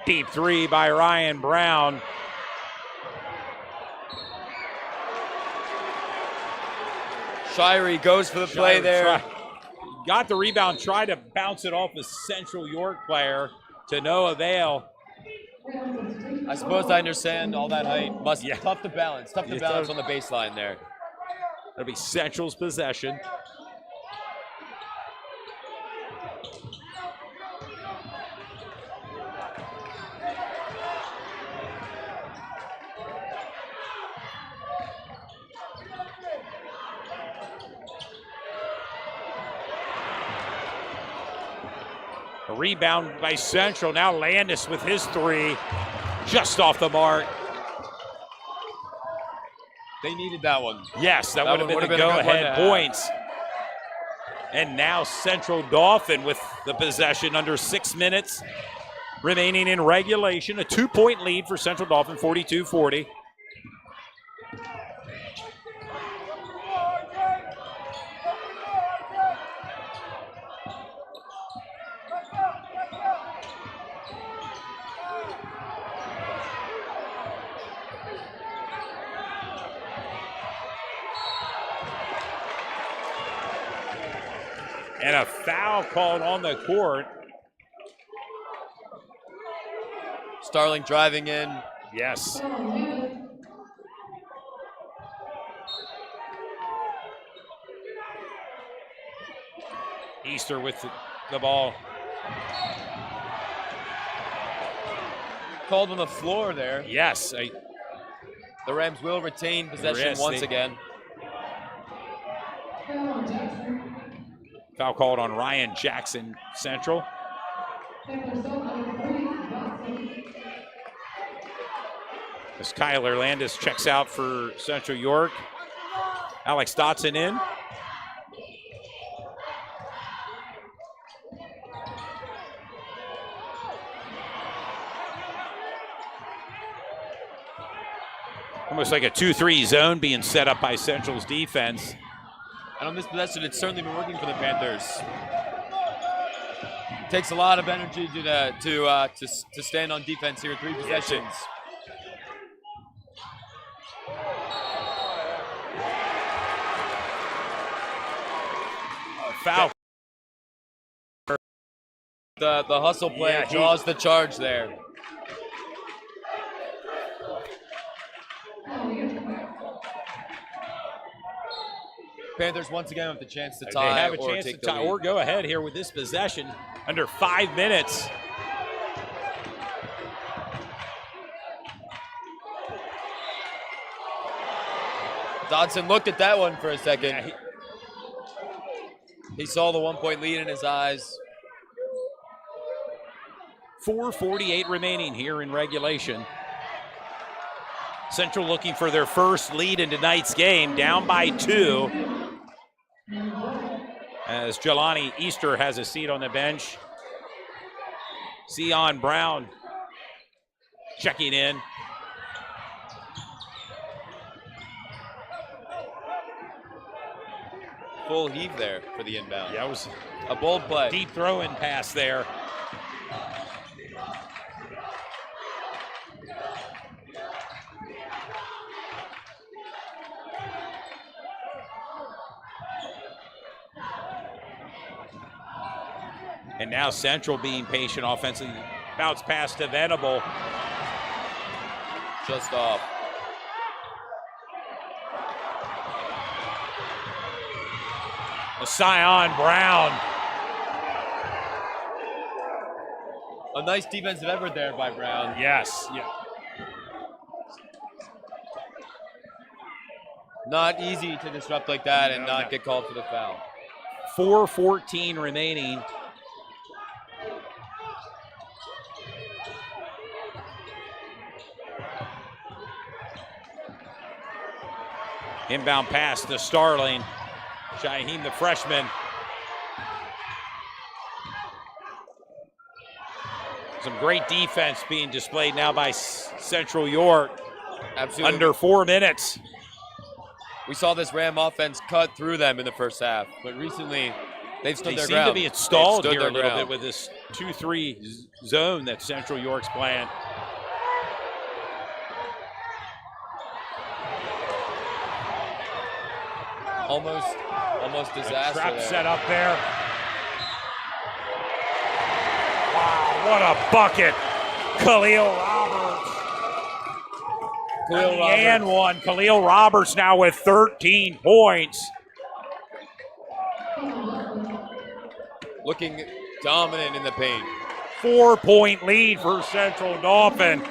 Deep 3 by Ryan Brown. Shirey goes for the play there. Got the rebound, tried to bounce it off a Central York player to no avail. I suppose I understand all that height. Tough to balance. Tough to balance on the baseline there. That'll be Central's possession. A rebound by Central. Now Landis with his 3. Just off the mark. They needed that one. Yes, that would have been the go-ahead points. And now Central Dauphin with the possession under 6 minutes remaining in regulation. A 2-point lead for Central Dauphin, 42-40. And a foul called on the court. Starling driving in. Yes. Easter with the ball. Called on the floor there. Yes. The Rams will retain possession once again. Foul called on Ryan Jackson, Central. As Kyler Landis checks out for Central York. Alex Dotson in. Almost like a 2-3 zone being set up by Central's defense. And on this possession, it's certainly been working for the Panthers. Takes a lot of energy to stand on defense here. 3 possessions. Foul. The hustle play draws the charge there. Panthers once again have the chance to tie. They have a chance to tie or go ahead here with this possession under 5 minutes. Dodson looked at that one for a second. Yeah, he saw the 1-point lead in his eyes. 4:48 remaining here in regulation. Central looking for their first lead in tonight's game, down by 2. As Jelani Easter has a seat on the bench. Sion Brown checking in. Full heave there for the inbound. Yeah, it was a bold play. Deep throw-in pass there. And now Central being patient offensively. Bounce pass to Venable. Just off. Sion Brown. A nice defensive effort there by Brown. Yes. Yeah. Not easy to disrupt like that and not get called for the foul. 4:14 remaining. Inbound pass to Starling. Shaheem, the freshman. Some great defense being displayed now by Central York. Absolutely. Under 4 minutes. We saw this Ram offense cut through them in the first half, but recently they've stood their ground. They seem to be installed here a little bit with this 2-3 zone that Central York's playing. Almost disaster. Trap there. set up there. Wow, what a bucket. Khalil Roberts. And one. Khalil Roberts now with 13 points. Looking dominant in the paint. 4-point lead for Central Dauphin.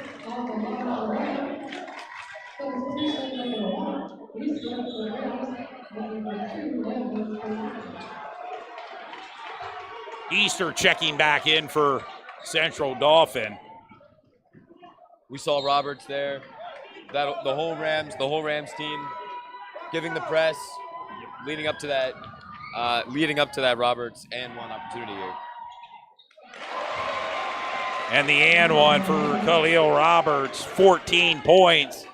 Easter checking back in for Central Dauphin. We saw Roberts there. That the whole Rams team giving the press, leading up to that Roberts and one opportunity here. And the and one for Khalil Roberts. 14 points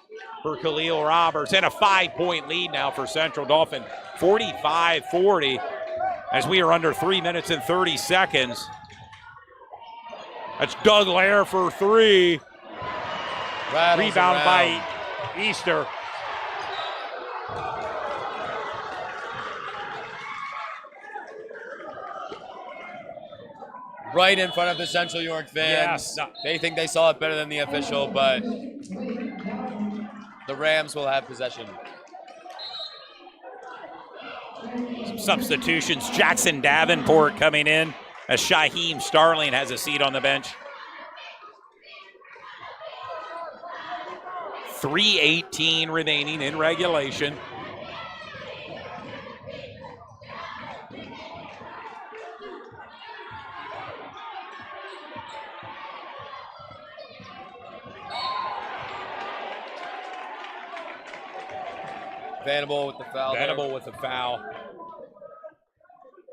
for Khalil Roberts. And a 5-point lead now for Central Dauphin. 45-40 as we are under 3 minutes and 30 seconds. That's Doug Lair for 3. Rebounded by Easter. right in front of the Central York fans. Yes. They think they saw it better than the official, but the Rams will have possession. Some substitutions. Jackson Davenport coming in as Shaheem Starling has a seat on the bench. 3:18 remaining in regulation. Vanable with the foul. Venable with the foul.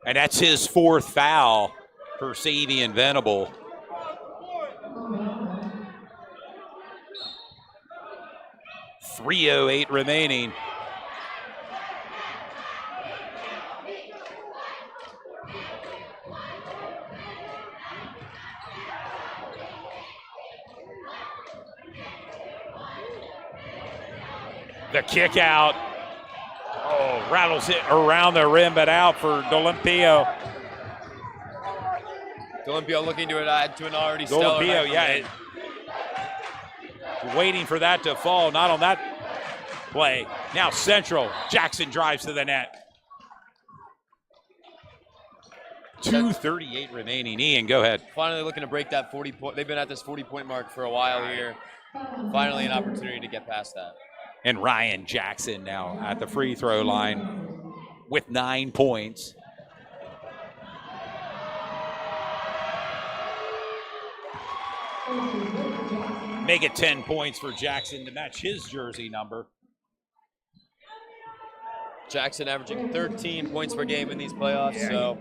And that's his 4th foul for Savion Venable. .308 remaining. The kick out. Oh, rattles it around the rim, but out for D'Olimpio. D'Olimpio looking to add to an already stellar. D'Olimpio, yeah. Waiting for that to fall, not on that play. Now Central. Jackson drives to the net. 2:38 remaining. Ian, go ahead. Finally looking to break that 40 point. They've been at this 40 point mark for a while here. Finally an opportunity to get past that. And Ryan Jackson now at the free throw line with 9 points. Make it 10 points for Jackson to match his jersey number. Jackson averaging 13 points per game in these playoffs, so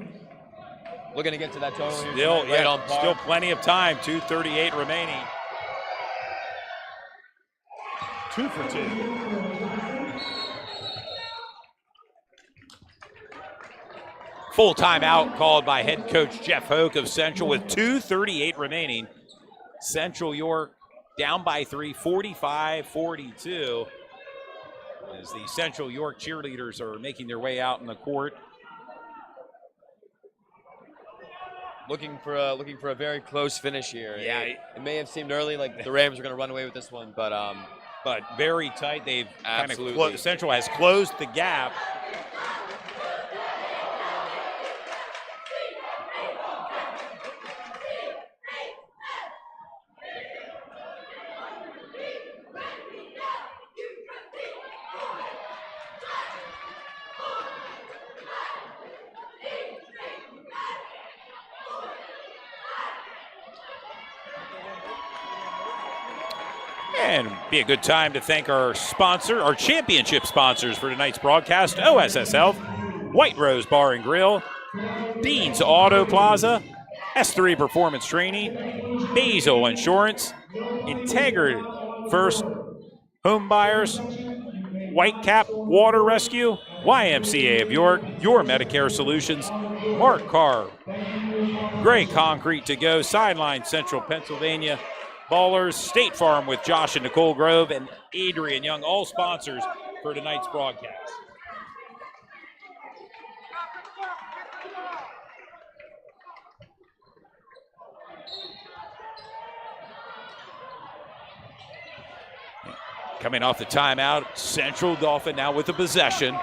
looking to get to that total. Still, right on par. Still plenty of time. 2:38 remaining. 2 for 2. Full timeout called by head coach Jeff Hoke of Central with 2:38 remaining. Central York down by 3, 45-42. As the Central York cheerleaders are making their way out in the court. Looking for a very close finish here. Yeah, it may have seemed early like the Rams are going to run away with this one, but very tight. They've kind absolutely. of Central has closed the gap. And be a good time to thank our sponsor, our championship sponsors for tonight's broadcast, OSS Health, White Rose Bar and Grill, Dean's Auto Plaza, S3 Performance Training, Basil Insurance, Integrity First Home Buyers, Whitecap Water Rescue, YMCA of York, Your Medicare Solutions, Mark Carr, Gray Concrete to Go, Sideline Central Pennsylvania, Ballers, State Farm with Josh and Nicole Grove, and Adrian Young, all sponsors for tonight's broadcast. Coming off the timeout, Central Dauphin now with the possession.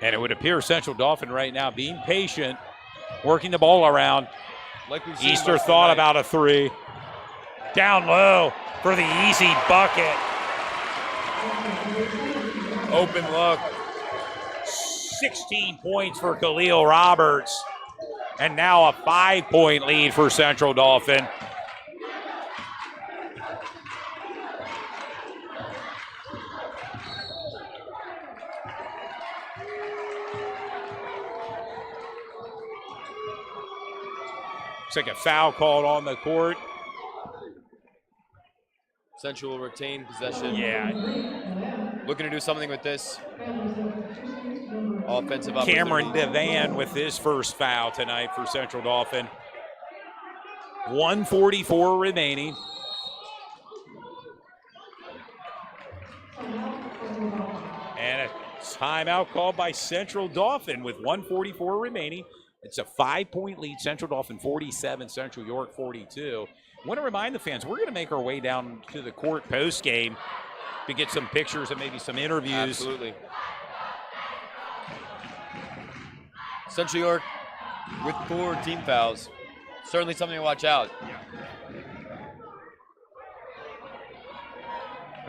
And it would appear Central Dauphin right now being patient, working the ball around. Like we've seen Easter thought about a three. Down low for the easy bucket. Open look. 16 points for Khalil Roberts. And now a 5-point lead for Central Dauphin. Looks like a foul called on the court. Central will retain possession. Yeah. Looking to do something with this. offensive Cameron opportunity. Devan with his first foul tonight for Central Dauphin. 1:44 remaining. And a timeout called by Central Dauphin with 1:44 remaining. It's a 5-point lead. Central Dauphin 47, Central York 42. I want to remind the fans, we're going to make our way down to the court post game to get some pictures and maybe some interviews. Absolutely. Central York with 4 team fouls. Certainly something to watch out.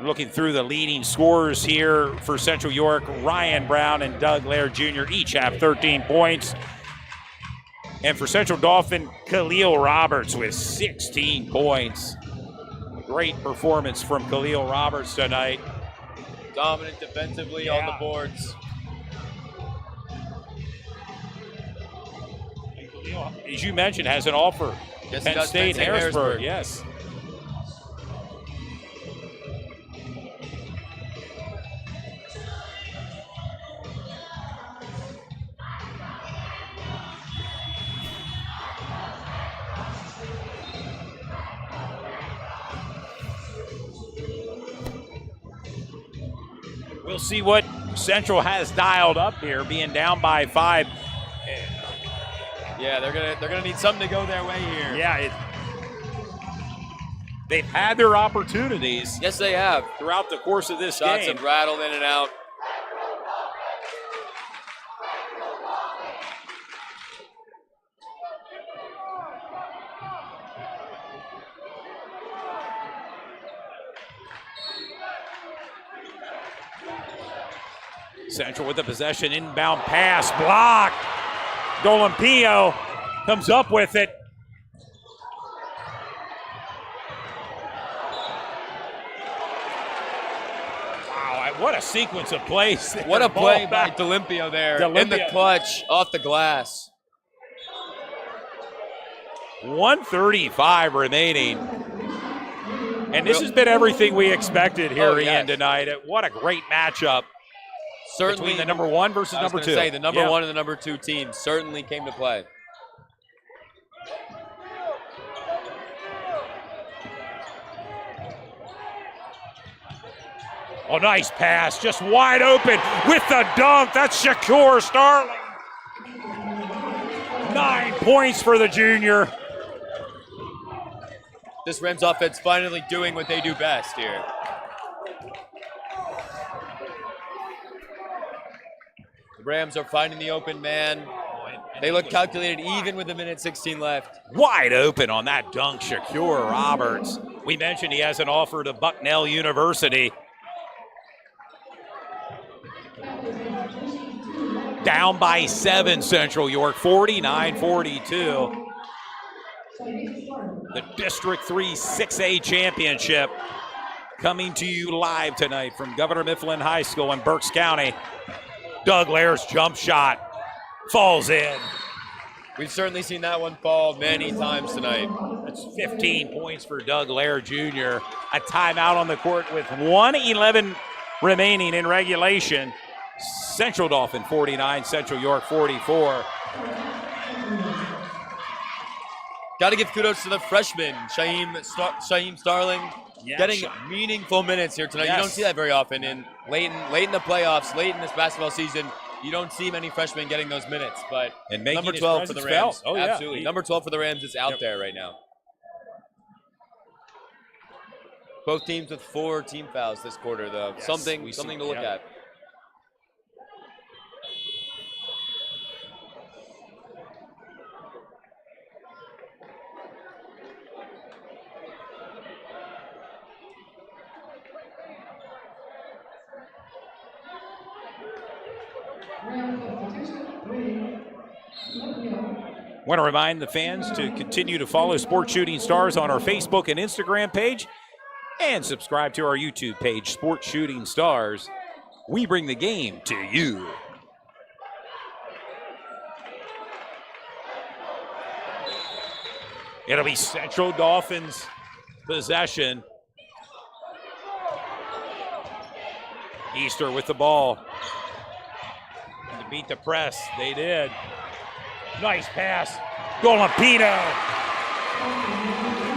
Looking through the leading scorers here for Central York, Ryan Brown and Doug Laird Jr. each have 13 points. And for Central Dauphin, Khalil Roberts with 16 points. Great performance from Khalil Roberts tonight. Dominant defensively on the boards. And Khalil, as you mentioned, has an offer. Yes, Penn State, Harrisburg, yes. We'll see what Central has dialed up here, being down by 5. Yeah, they're gonna need something to go their way here. Yeah, they've had their opportunities. Yes, they have. Throughout the course of this Shots game. have rattled in and out. Central with the possession, inbound pass, blocked. Dolampio comes up with it. Wow, what a sequence of plays. What a play by Dolimpio there in the clutch off the glass. 1:35 remaining. And this has been everything we expected here, Ian, tonight. What a great matchup. Certainly, between the number 1 versus number 2. Say the number 1 and the number 2 team certainly came to play. Oh, nice pass, just wide open with the dunk. That's Shakur Starling. 9 points for the junior. This Rams offense finally doing what they do best here. The Rams are finding the open man. They look calculated even with 1:16 left. Wide open on that dunk, Shakur Roberts. We mentioned he has an offer to Bucknell University. Down by 7, Central York, 49-42. The District 3 6A Championship coming to you live tonight from Governor Mifflin High School in Berks County. Doug Laird's jump shot falls in. We've certainly seen that one fall many times tonight. That's 15 points for Doug Laird Jr. A timeout on the court with 1:11 remaining in regulation. Central Dauphin 49, Central York 44. Got to give kudos to the freshman, Shaheem Starling, getting meaningful minutes here tonight. Yes. You don't see that very often. And late in the playoffs, late in this basketball season, you don't see many freshmen getting those minutes. But and number 12 for the Rams. Felt. Oh, yeah. Absolutely. Number 12 for the Rams is out there right now. Both teams with 4 team fouls this quarter, though. Yes, Something to look at. Want to remind the fans to continue to follow Sports Shooting Stars on our Facebook and Instagram page and subscribe to our YouTube page, Sports Shooting Stars. We bring the game to you. It'll be Central Dauphin's possession. Easter with the ball. beat the press. They did. Nice pass. Dolampino.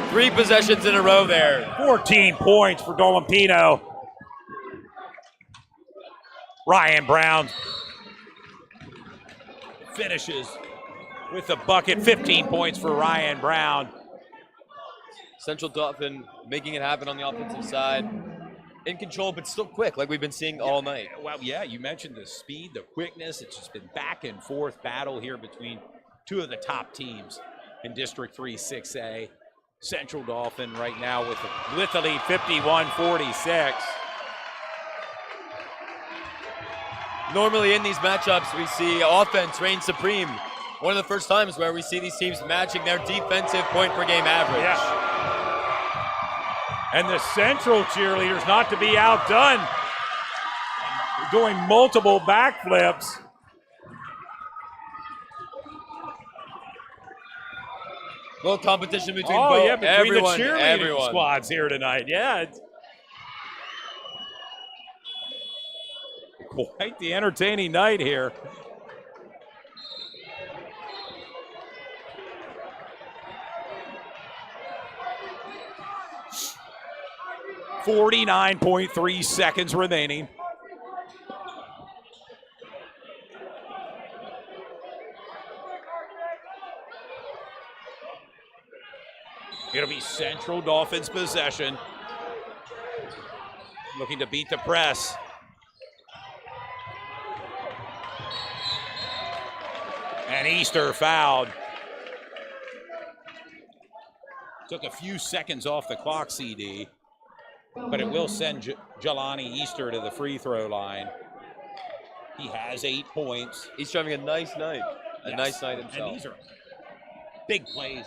3 possessions in a row there. 14 points for Dolampino. Ryan Brown finishes with the bucket. 15 points for Ryan Brown. Central Dauphin making it happen on the offensive side. In control, but still quick, like we've been seeing all night. Well, yeah, you mentioned the speed, the quickness. It's just been back and forth battle here between two of the top teams in District 3 6A. Central Dauphin right now with the lead 51-46. Normally in these matchups, we see offense reign supreme. One of the first times where we see these teams matching their defensive point per game average. Yeah. And the Central cheerleaders, not to be outdone, doing multiple backflips. Little competition between between everyone, the cheerleading everyone. squads here tonight. Yeah, it's quite the entertaining night here. .3 seconds remaining. It'll be Central Dauphin's possession. Looking to beat the press. And Easter fouled. Took a few seconds off the clock, CD. But it will send Jelani Easter to the free throw line. He has 8 points. He's having a nice night. A nice night himself. And these are big plays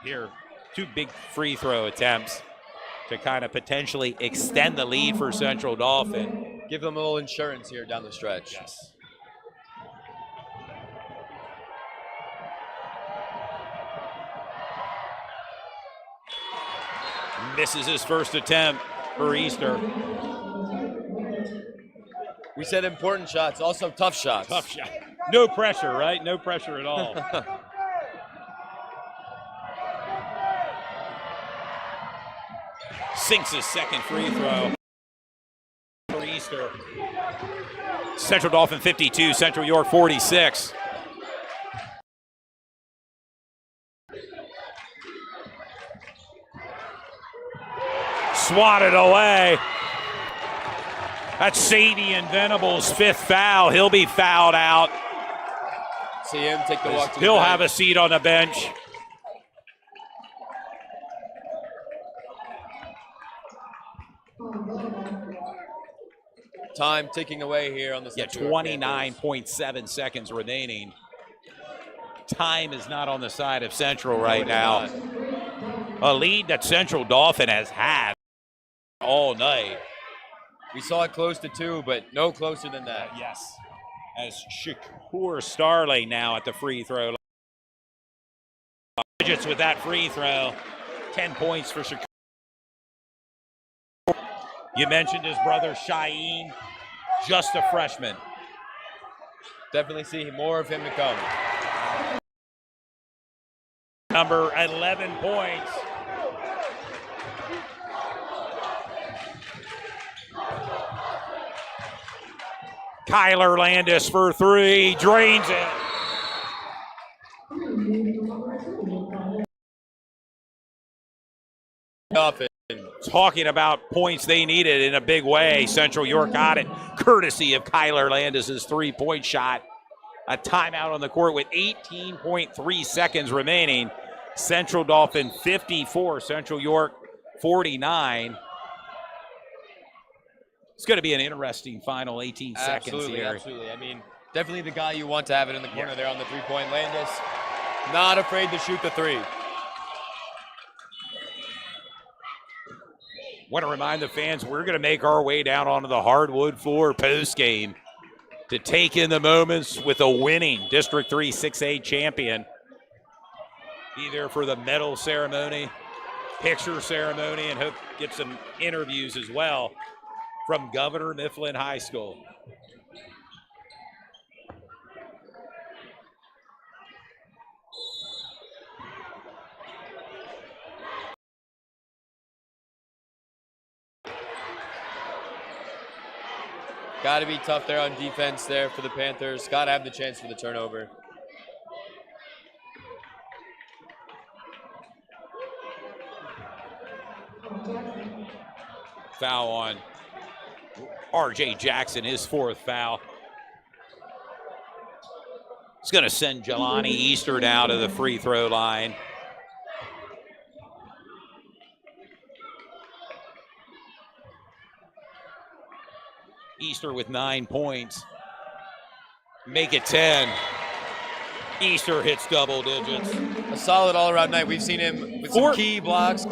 here. 2 big free throw attempts to kind of potentially extend the lead for Central Dauphin. Give them a little insurance here down the stretch. Yes. Misses his first attempt for Easter. We said important shots, also tough shots. Tough shot. No pressure, right? No pressure at all. Sinks his second free throw for Easter. Central Dauphin 52, Central York 46. Swatted away. That's Sadie and Venables' 5th foul. He'll be fouled out. See him take the walk to the He'll bench. have a seat on the bench. Time ticking away here on the Central York 29.7 seconds remaining. Time is not on the side of Central right now. A lead that Central Dauphin has had all night. We saw it close to 2, but no closer than that. Yes. As Shakur Starley now at the free throw line. Digits with that free throw. 10 points for Shakur. You mentioned his brother Shaeen, just a freshman. Definitely see more of him to come. Number 11 points. Kyler Landis for 3, drains it. Talking about points they needed in a big way. Central York got it, courtesy of Kyler Landis' 3-point shot. A timeout on the court with 18.3 seconds remaining. Central Dauphin 54, Central York 49. It's going to be an interesting final 18 seconds here. Absolutely. I mean, definitely the guy you want to have it in the corner there on the 3-point. Landis, not afraid to shoot the 3. Want to remind the fans, we're going to make our way down onto the hardwood floor post-game to take in the moments with a winning District 3 6A champion. Be there for the medal ceremony, picture ceremony, and hope get some interviews as well from Governor Mifflin High School. Got to be tough there on defense there for the Panthers. Got to have the chance for the turnover. Foul on R.J. Jackson, his 4th foul. It's going to send Jelani Easter down to the free throw line. Easter with 9 points. Make it 10. Easter hits double digits. A solid all-around night. We've seen him with some key blocks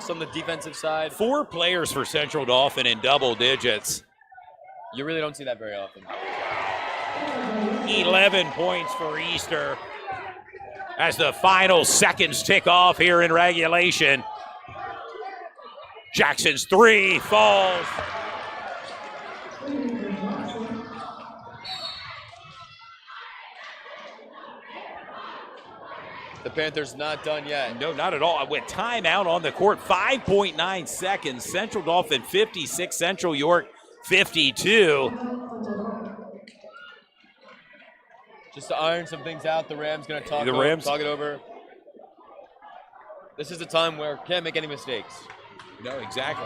on the defensive side. 4 players for Central Dauphin in double digits. You really don't see that very often. 11 points for Easter as the final seconds tick off here in regulation. Jackson's 3 falls. The Panthers not done yet. No, not at all. With timeout on the court, 5.9 seconds. Central Dauphin 56, Central York 52. Just to iron some things out, the Rams going to talk it over. This is a time where can't make any mistakes. No, exactly.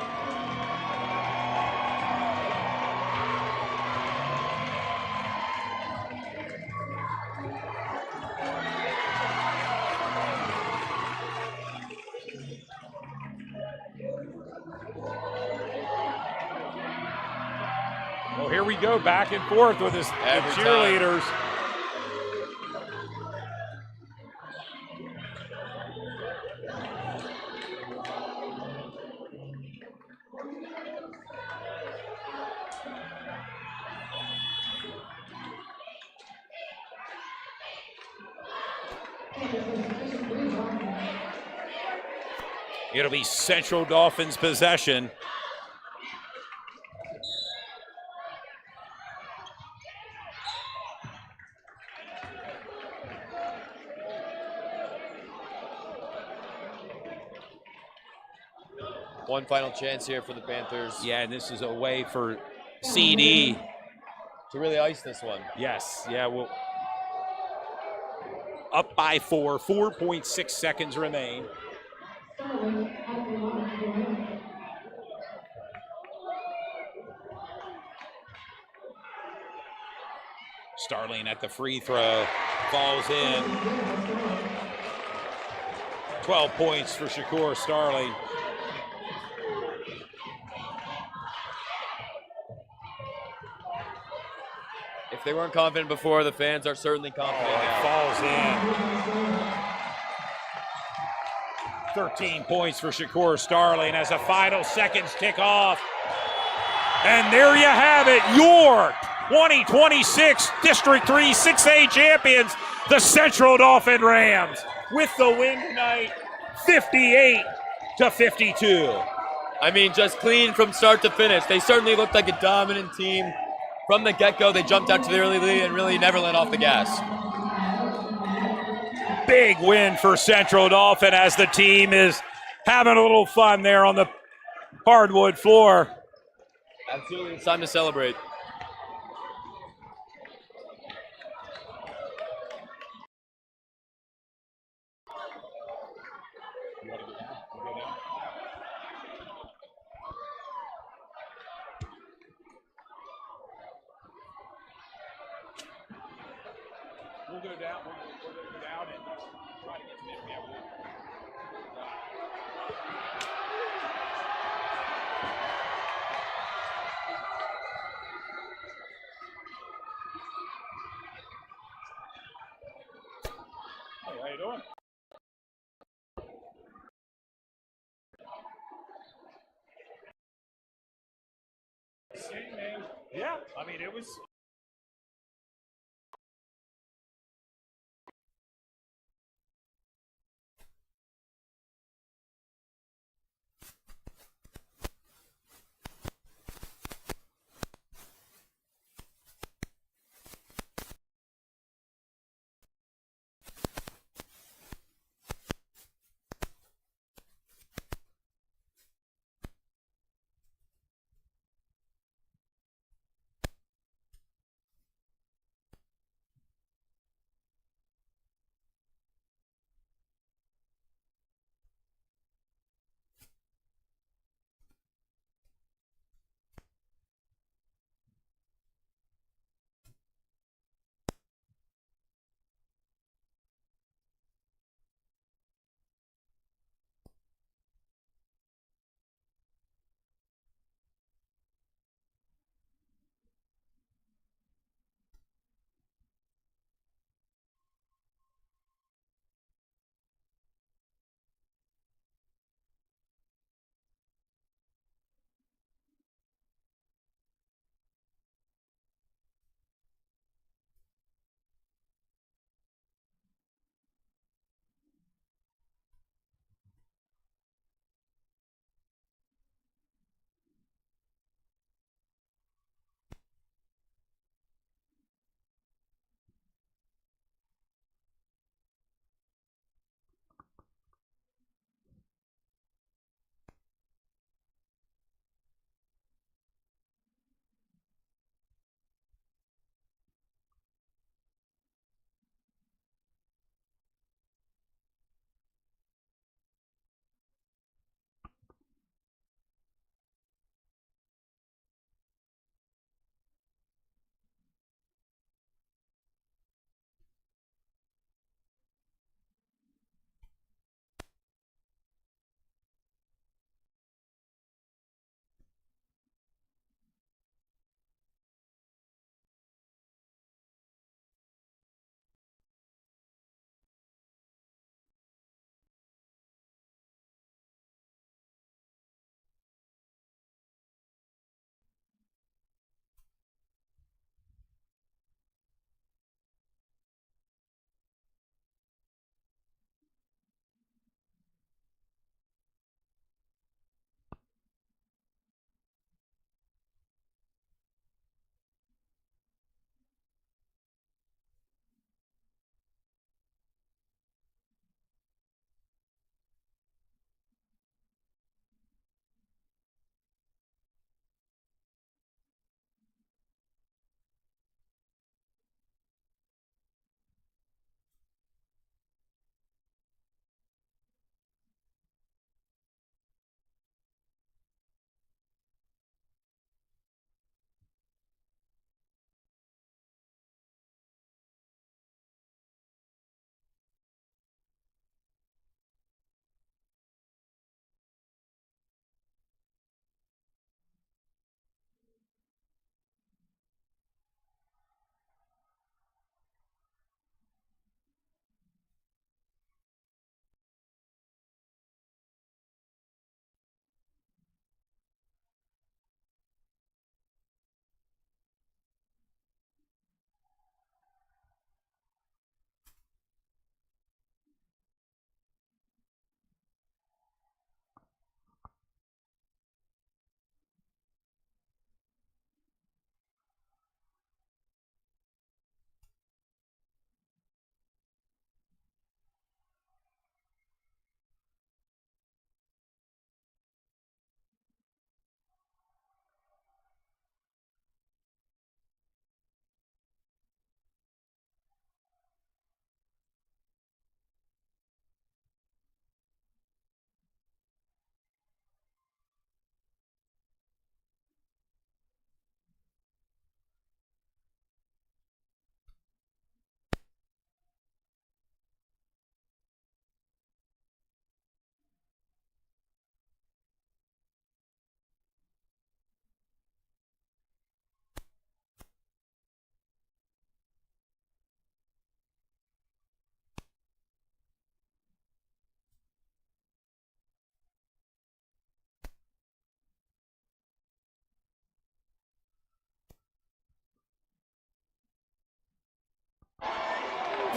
Well, here we go, back and forth with the cheerleaders. It'll be Central Dauphin's possession. One final chance here for the Panthers. Yeah, and this is a way for CD to really ice this one. Yes, yeah, well, up by 4, 4.6 seconds remain. Starling at the free throw, falls in. 12 points for Shakur Starling. If they weren't confident before, the fans are certainly confident now. Falls in. 13 points for Shakur Starling as the final seconds tick off. And there you have it, your 2026 District 3 6A champions, the Central Dauphin Rams, with the win tonight, 58-52. I mean, just clean from start to finish. They certainly looked like a dominant team. From the get-go, they jumped out to the early lead and really never let off the gas. Big win for Central Dauphin as the team is having a little fun there on the hardwood floor. Absolutely, it's time to celebrate. We'll go down. We'll go down and try to get some interview. Hey, how you doing? Yeah, I mean, it was.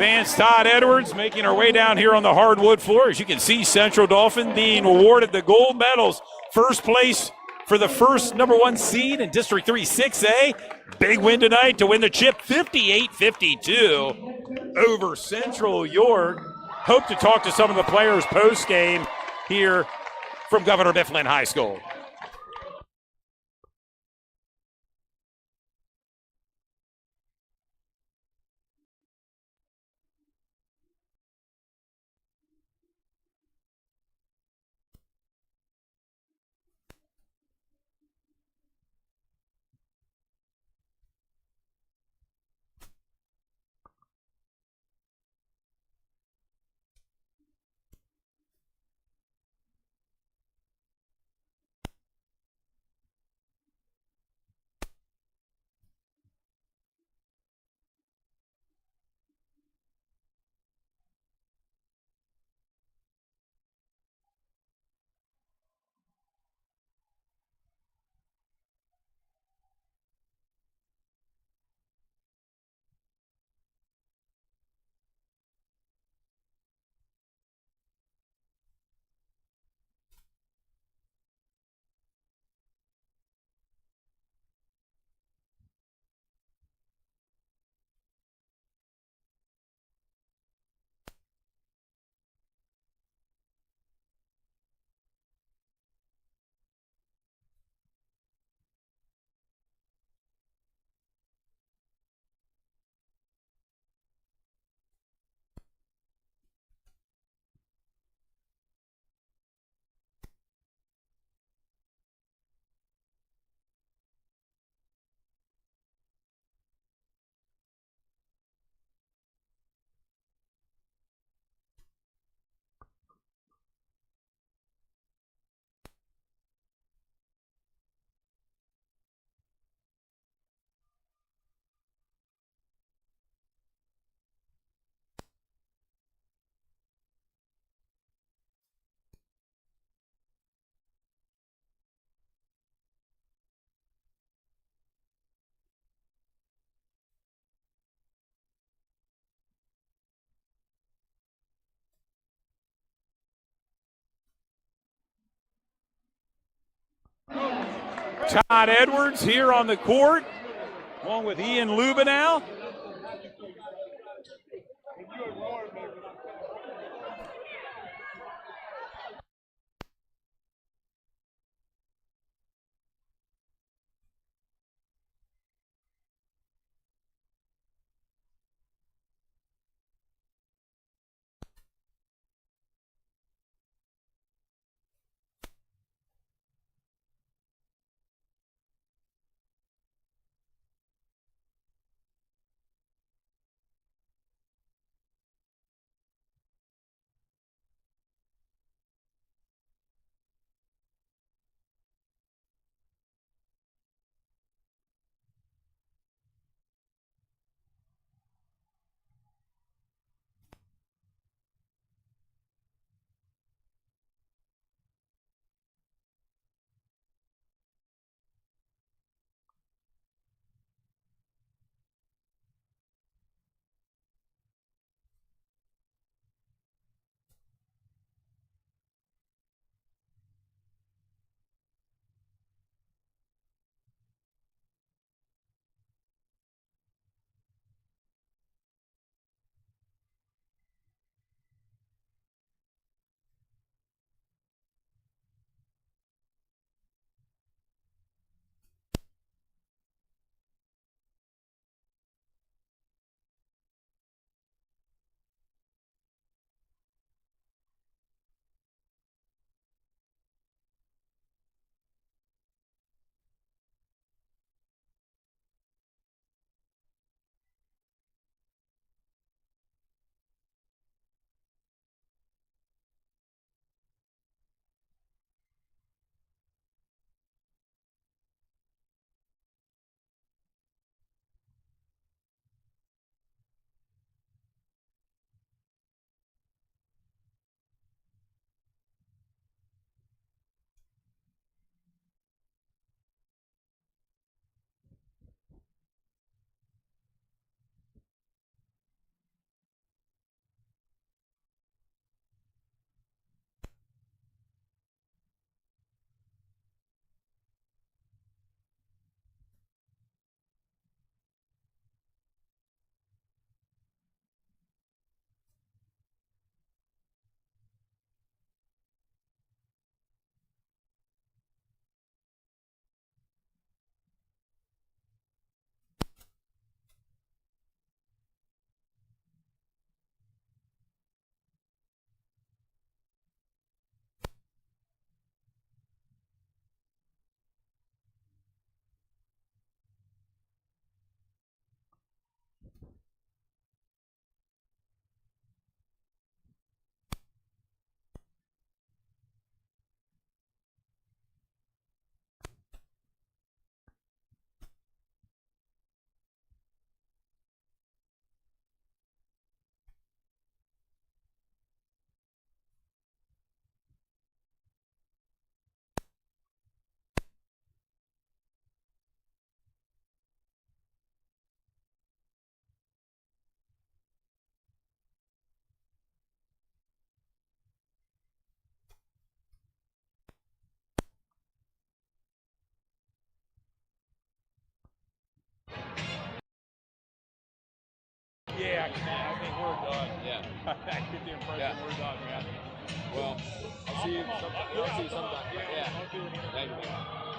Vance Todd Edwards making our way down here on the hardwood floor. As you can see, Central Dauphin being awarded the gold medals. First place for the first number 1 seed in District 3 6A. Big win tonight to win the chip 58-52 over Central York. Hope to talk to some of the players post-game here from Governor Mifflin High School. Todd Edwards here on the court, along with Ian Lubenow. Yeah, I think we're done. Yeah. I get the impression Yeah. we're done, man. Well, I'll see you sometime. Yeah, I'll see you come on. sometime. Yeah, Yeah. I'll do an interview. Thank you, man.